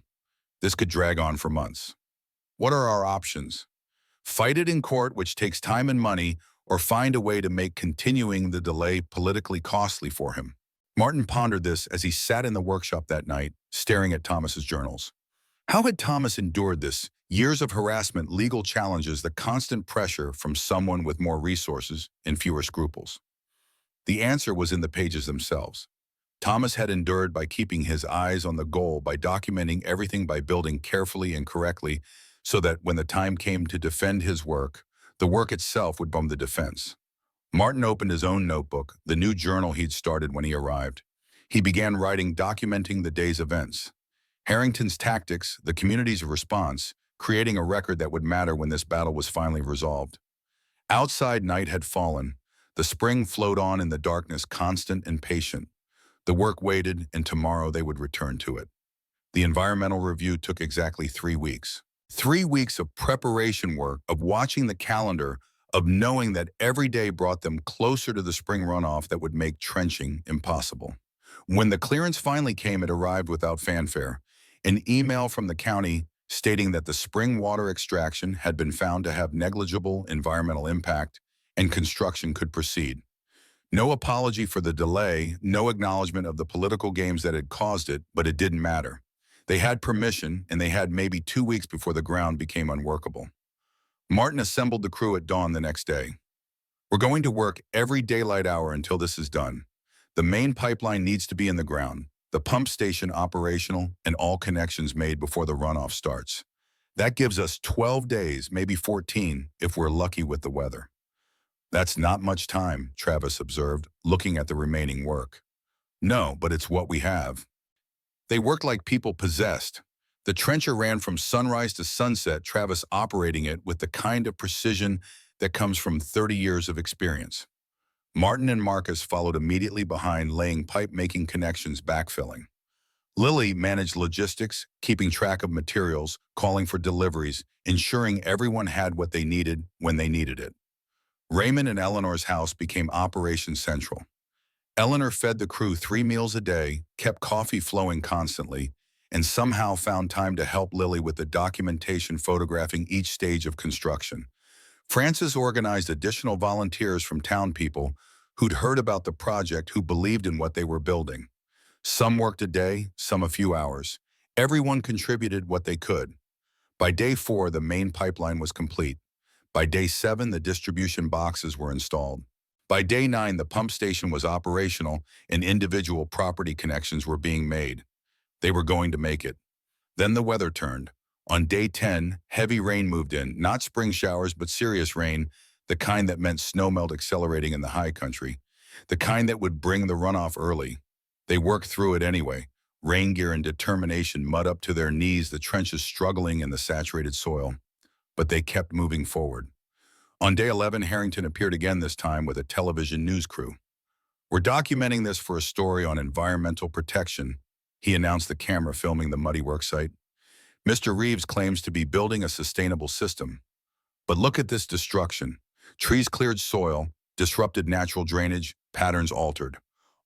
This could drag on for months. What are our options? Fight it in court, which takes time and money, or find a way to make continuing the delay politically costly for him. Martin pondered this as he sat in the workshop that night, staring at Thomas's journals. How had Thomas endured this? Years of harassment, legal challenges, the constant pressure from someone with more resources and fewer scruples. The answer was in the pages themselves. Thomas had endured by keeping his eyes on the goal, by documenting everything, by building carefully and correctly, so that when the time came to defend his work, the work itself would become the defense. Martin opened his own notebook, the new journal he'd started when he arrived. He began writing, documenting the day's events. Harrington's tactics, the community's response, creating a record that would matter when this battle was finally resolved. Outside, night had fallen. The spring flowed on in the darkness, constant and patient. The work waited, and tomorrow they would return to it. The environmental review took exactly 3 weeks. 3 weeks of preparation work, of watching the calendar, of knowing that every day brought them closer to the spring runoff that would make trenching impossible. When the clearance finally came, it arrived without fanfare. An email from the county stating that the spring water extraction had been found to have negligible environmental impact and construction could proceed. No apology for the delay, no acknowledgement of the political games that had caused it, but it didn't matter. They had permission, and they had maybe 2 weeks before the ground became unworkable. Martin assembled the crew at dawn the next day. We're going to work every daylight hour until this is done. The main pipeline needs to be in the ground, the pump station operational, and all connections made before the runoff starts. That gives us 12 days, maybe 14, if we're lucky with the weather. That's not much time, Travis observed, looking at the remaining work. No, but it's what we have. They worked like people possessed. The trencher ran from sunrise to sunset, Travis operating it with the kind of precision that comes from 30 years of experience. Martin and Marcus followed immediately behind, laying pipe, making connections, backfilling. Lily managed logistics, keeping track of materials, calling for deliveries, ensuring everyone had what they needed when they needed it. Raymond and Eleanor's house became Operation Central. Eleanor fed the crew 3 meals a day, kept coffee flowing constantly, and somehow found time to help Lily with the documentation, photographing each stage of construction. Frances organized additional volunteers from town people who'd heard about the project, who believed in what they were building. Some worked a day, some a few hours. Everyone contributed what they could. By day 4, the main pipeline was complete. By day 7, the distribution boxes were installed. By day 9, the pump station was operational and individual property connections were being made. They were going to make it. Then the weather turned. On day 10, heavy rain moved in, not spring showers, but serious rain, the kind that meant snowmelt accelerating in the high country, the kind that would bring the runoff early. They worked through it anyway, rain gear and determination, mud up to their knees, the trenches struggling in the saturated soil. But they kept moving forward. On day 11, Harrington appeared again, this time with a television news crew. We're documenting this for a story on environmental protection, he announced, the camera filming the muddy worksite. Mr. Reeves claims to be building a sustainable system. But look at this destruction. Trees cleared soil, disrupted natural drainage, patterns altered.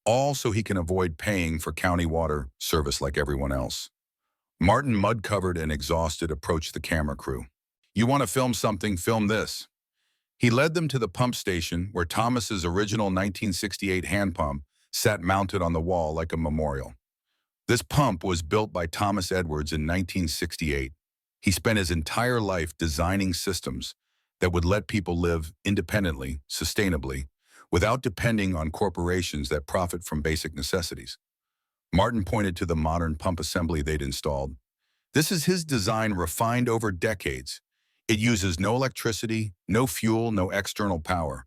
All so he can avoid paying for county water service like everyone else. Martin, mud-covered and exhausted, approached the camera crew. You want to film something? Film this. He led them to the pump station where Thomas's original 1968 hand pump, sat mounted on the wall like a memorial. This pump was built by Thomas Edwards in 1968. He spent his entire life designing systems that would let people live independently, sustainably, without depending on corporations that profit from basic necessities. Martin pointed to the modern pump assembly they'd installed. This is his design refined over decades. It uses no electricity, no fuel, no external power.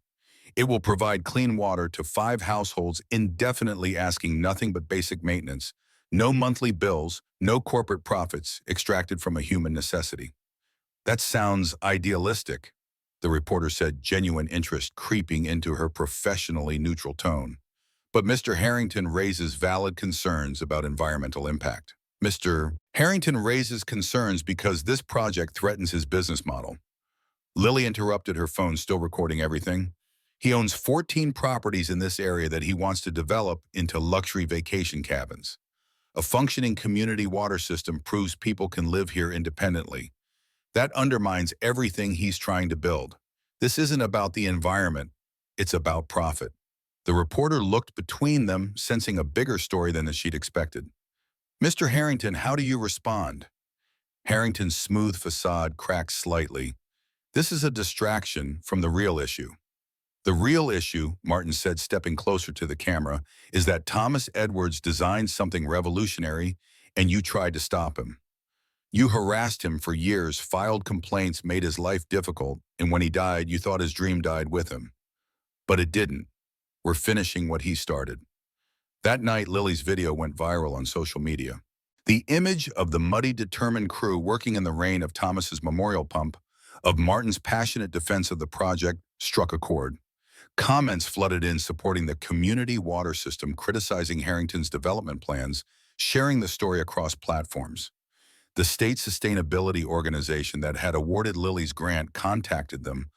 It will provide clean water to 5 households indefinitely, asking nothing but basic maintenance, no monthly bills, no corporate profits extracted from a human necessity. That sounds idealistic, the reporter said, genuine interest creeping into her professionally neutral tone. But Mr. Harrington raises valid concerns about environmental impact. Mr. Harrington raises concerns because this project threatens his business model. Lily interrupted, her phone still recording everything. He owns 14 properties in this area that he wants to develop into luxury vacation cabins. A functioning community water system proves people can live here independently. That undermines everything he's trying to build. This isn't about the environment, it's about profit. The reporter looked between them, sensing a bigger story than she'd expected. Mr. Harrington, how do you respond? Harrington's smooth facade cracked slightly. This is a distraction from the real issue. The real issue, Martin said, stepping closer to the camera, is that Thomas Edwards designed something revolutionary and you tried to stop him. You harassed him for years, filed complaints, made his life difficult, and when he died, you thought his dream died with him. But it didn't. We're finishing what he started. That night, Lily's video went viral on social media. The image of the muddy, determined crew working in the rain of Thomas's memorial pump, of Martin's passionate defense of the project, struck a chord. Comments flooded in supporting the community water system, criticizing Harrington's development plans, sharing the story across platforms. The state sustainability organization that had awarded Lily's grant contacted them,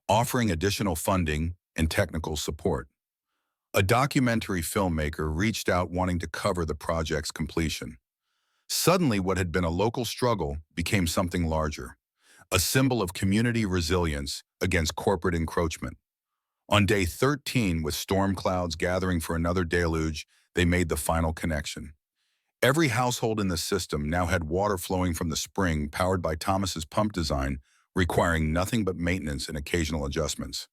offering additional funding and technical support. A documentary filmmaker reached out wanting to cover the project's completion. Suddenly, what had been a local struggle became something larger, a symbol of community resilience against corporate encroachment. On day 13, with storm clouds gathering for another deluge, they made the final connection. Every household in the system now had water flowing from the spring, powered by Thomas's pump design, requiring nothing but maintenance and occasional adjustments.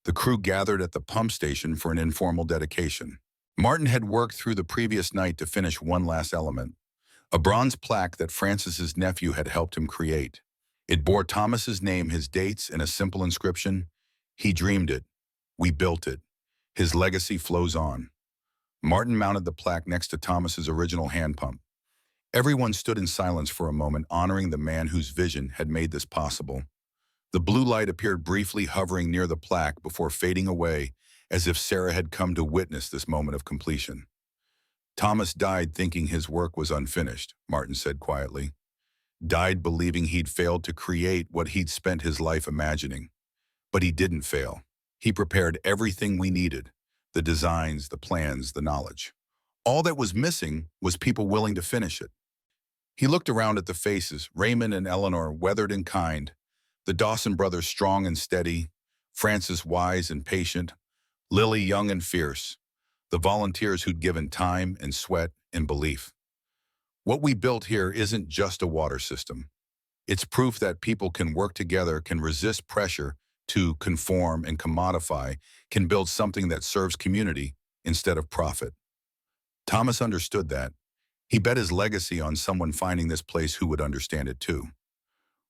The crew gathered at the pump station for an informal dedication. Martin had worked through the previous night to finish one last element, a bronze plaque that Francis's nephew had helped him create. It bore Thomas's name, his dates, and a simple inscription: "He dreamed it. We built it. His legacy flows on." Martin mounted the plaque next to Thomas's original hand pump. Everyone stood in silence for a moment, honoring the man whose vision had made this possible. The blue light appeared briefly, hovering near the plaque before fading away, as if Sarah had come to witness this moment of completion. "Thomas died thinking his work was unfinished," Martin said quietly. "Died believing he'd failed to create what he'd spent his life imagining. But he didn't fail. He prepared everything we needed, the designs, the plans, the knowledge. All that was missing was people willing to finish it." He looked around at the faces, Raymond and Eleanor weathered and kind, the Dawson brothers strong and steady, Francis wise and patient, Lily young and fierce, the volunteers who'd given time and sweat and belief. "What we built here isn't just a water system. It's proof that people can work together, can resist pressure to conform and commodify, can build something that serves community instead of profit." Thomas understood that. He bet his legacy on someone finding this place who would understand it too.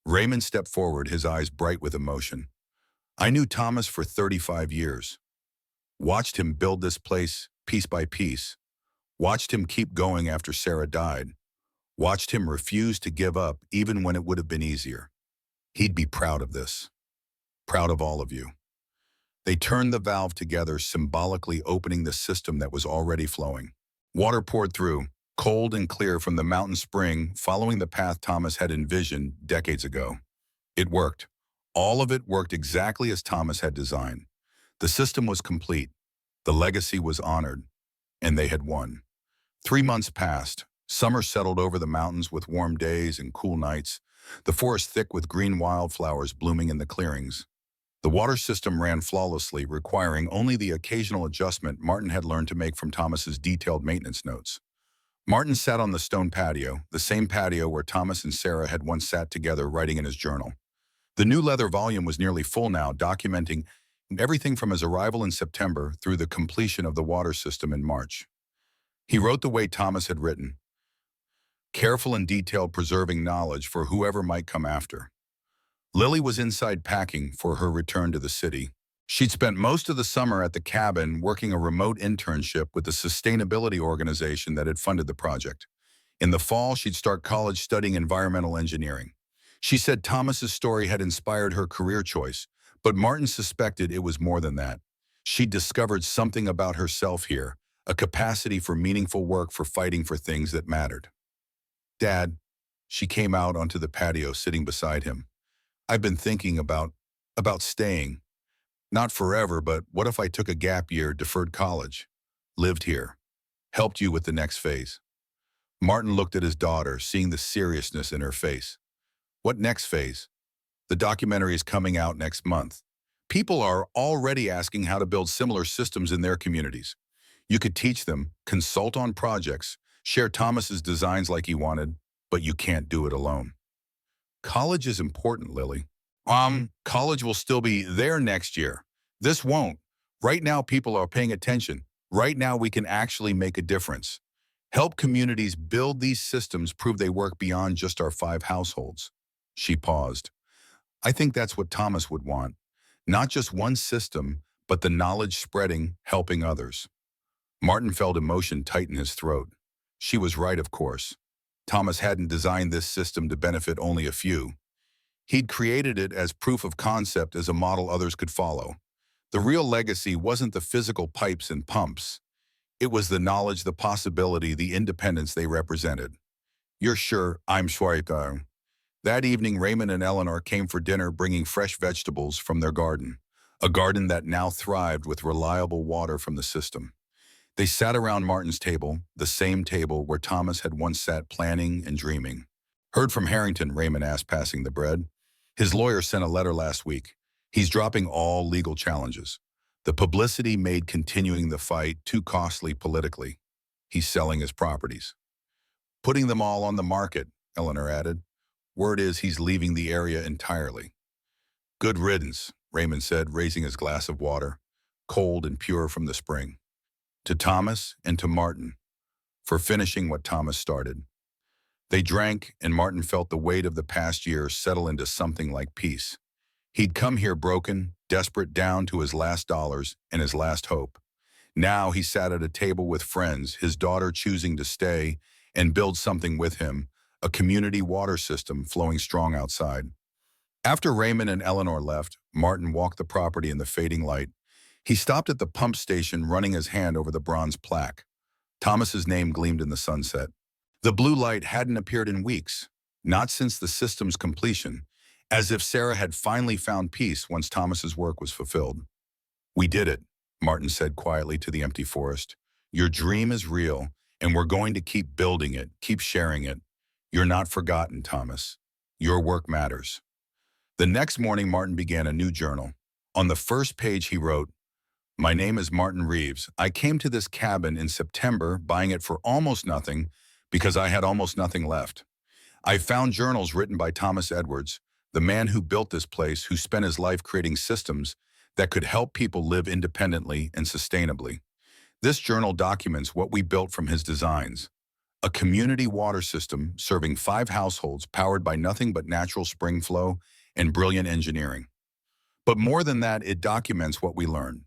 Raymond stepped forward, his eyes bright with emotion. "I knew Thomas for 35 years. Watched him build this place piece by piece. Watched him keep going after Sarah died. Watched him refuse to give up even when it would have been easier. He'd be proud of this. Proud of all of you." They turned the valve together, symbolically opening the system that was already flowing. Water poured through, cold and clear from the mountain spring, following the path Thomas had envisioned decades ago. It worked. All of it worked exactly as Thomas had designed. The system was complete. The legacy was honored. And they had won. 3 months passed. Summer settled over the mountains with warm days and cool nights, the forest thick with green wildflowers blooming in the clearings. The water system ran flawlessly, requiring only the occasional adjustment Martin had learned to make from Thomas's detailed maintenance notes. Martin sat on the stone patio, the same patio where Thomas and Sarah had once sat together writing in his journal. The new leather volume was nearly full now, documenting everything from his arrival in September through the completion of the water system in March. He wrote the way Thomas had written, careful and detailed, preserving knowledge for whoever might come after. Lily was inside packing for her return to the city. She'd spent most of the summer at the cabin working a remote internship with the sustainability organization that had funded the project. In the fall, she'd start college studying environmental engineering. She said Thomas's story had inspired her career choice, but Martin suspected it was more than that. She'd discovered something about herself here, a capacity for meaningful work, for fighting for things that mattered. Dad, she came out onto the patio sitting beside him. I've been thinking about staying. Not forever, but what if I took a gap year, deferred college, lived here, helped you with the next phase? Martin looked at his daughter, seeing the seriousness in her face. What next phase? The documentary is coming out next month. People are already asking how to build similar systems in their communities. You could teach them, consult on projects, share Thomas's designs like he wanted, but you can't do it alone. College is important, Lily. College will still be there next year. This won't. Right now, people are paying attention. Right now, we can actually make a difference. Help communities build these systems, prove they work beyond just our 5 households. She paused. I think that's what Thomas would want. Not just one system, but the knowledge spreading, helping others. Martin felt emotion tighten his throat. She was right, of course. Thomas hadn't designed this system to benefit only a few. He'd created it as proof of concept, as a model others could follow. The real legacy wasn't the physical pipes and pumps. It was the knowledge, the possibility, the independence they represented. You're sure? I'm sure. That evening, Raymond and Eleanor came for dinner, bringing fresh vegetables from their garden, a garden that now thrived with reliable water from the system. They sat around Martin's table, the same table where Thomas had once sat planning and dreaming. Heard from Harrington, Raymond asked, passing the bread. His lawyer sent a letter last week. He's dropping all legal challenges. The publicity made continuing the fight too costly politically. He's selling his properties. Putting them all on the market, Eleanor added. Word is he's leaving the area entirely. Good riddance, Raymond said, raising his glass of water, cold and pure from the spring. To Thomas and to Martin, for finishing what Thomas started. They drank, and Martin felt the weight of the past year settle into something like peace. He'd come here broken, desperate, down to his last dollars and his last hope. Now he sat at a table with friends, his daughter choosing to stay and build something with him, a community water system flowing strong outside. After Raymond and Eleanor left, Martin walked the property in the fading light. He stopped at the pump station, running his hand over the bronze plaque. Thomas's name gleamed in the sunset. The blue light hadn't appeared in weeks, not since the system's completion, as if Sarah had finally found peace once Thomas's work was fulfilled. We did it, Martin said quietly to the empty forest. Your dream is real, and we're going to keep building it, keep sharing it. You're not forgotten, Thomas. Your work matters. The next morning, Martin began a new journal. On the first page, he wrote, My name is Martin Reeves. I came to this cabin in September, buying it for almost nothing because I had almost nothing left. I found journals written by Thomas Edwards, the man who built this place, who spent his life creating systems that could help people live independently and sustainably. This journal documents what we built from his designs. A community water system serving 5 households, powered by nothing but natural spring flow and brilliant engineering. But more than that, it documents what we learned.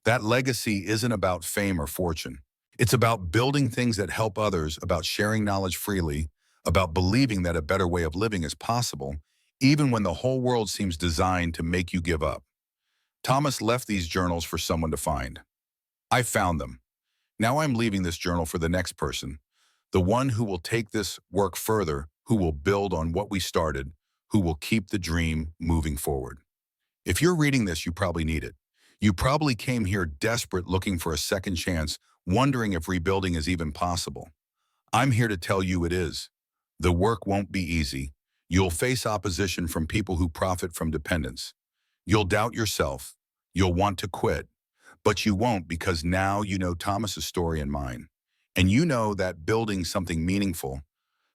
That legacy isn't about fame or fortune. It's about building things that help others, about sharing knowledge freely, about believing that a better way of living is possible, even when the whole world seems designed to make you give up. Thomas left these journals for someone to find. I found them. Now I'm leaving this journal for the next person, the one who will take this work further, who will build on what we started, who will keep the dream moving forward. If you're reading this, you probably need it. You probably came here desperate, looking for a second chance, wondering if rebuilding is even possible. I'm here to tell you it is. The work won't be easy. You'll face opposition from people who profit from dependence. You'll doubt yourself. You'll want to quit. But you won't because now you know Thomas's story and mine. And you know that building something meaningful,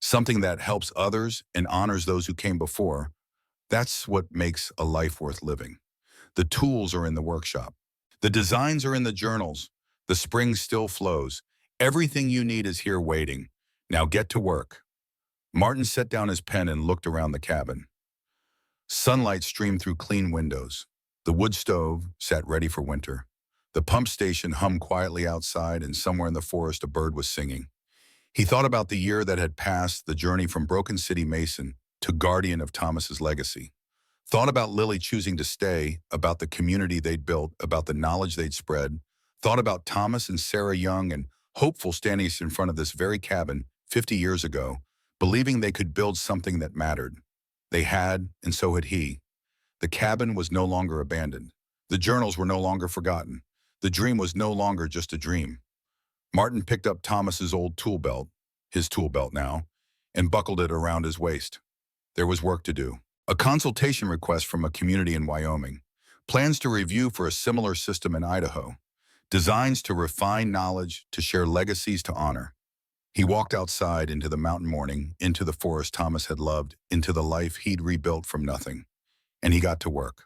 something that helps others and honors those who came before, that's what makes a life worth living. The tools are in the workshop. The designs are in the journals. The spring still flows. Everything you need is here waiting. Now get to work. Martin set down his pen and looked around the cabin. Sunlight streamed through clean windows. The wood stove sat ready for winter. The pump station hummed quietly outside, and somewhere in the forest a bird was singing. He thought about the year that had passed, the journey from Broken City Mason to guardian of Thomas's legacy. Thought about Lily choosing to stay, about the community they'd built, about the knowledge they'd spread. Thought about Thomas and Sarah Young and hopeful standing in front of this very cabin 50 years ago, believing they could build something that mattered. They had, and so had he. The cabin was no longer abandoned. The journals were no longer forgotten. The dream was no longer just a dream. Martin picked up Thomas's old tool belt, his tool belt now, and buckled it around his waist. There was work to do. A consultation request from a community in Wyoming. Plans to review for a similar system in Idaho. Designs to refine knowledge, to share legacies to honor. He walked outside into the mountain morning, into the forest Thomas had loved, into the life he'd rebuilt from nothing. And he got to work.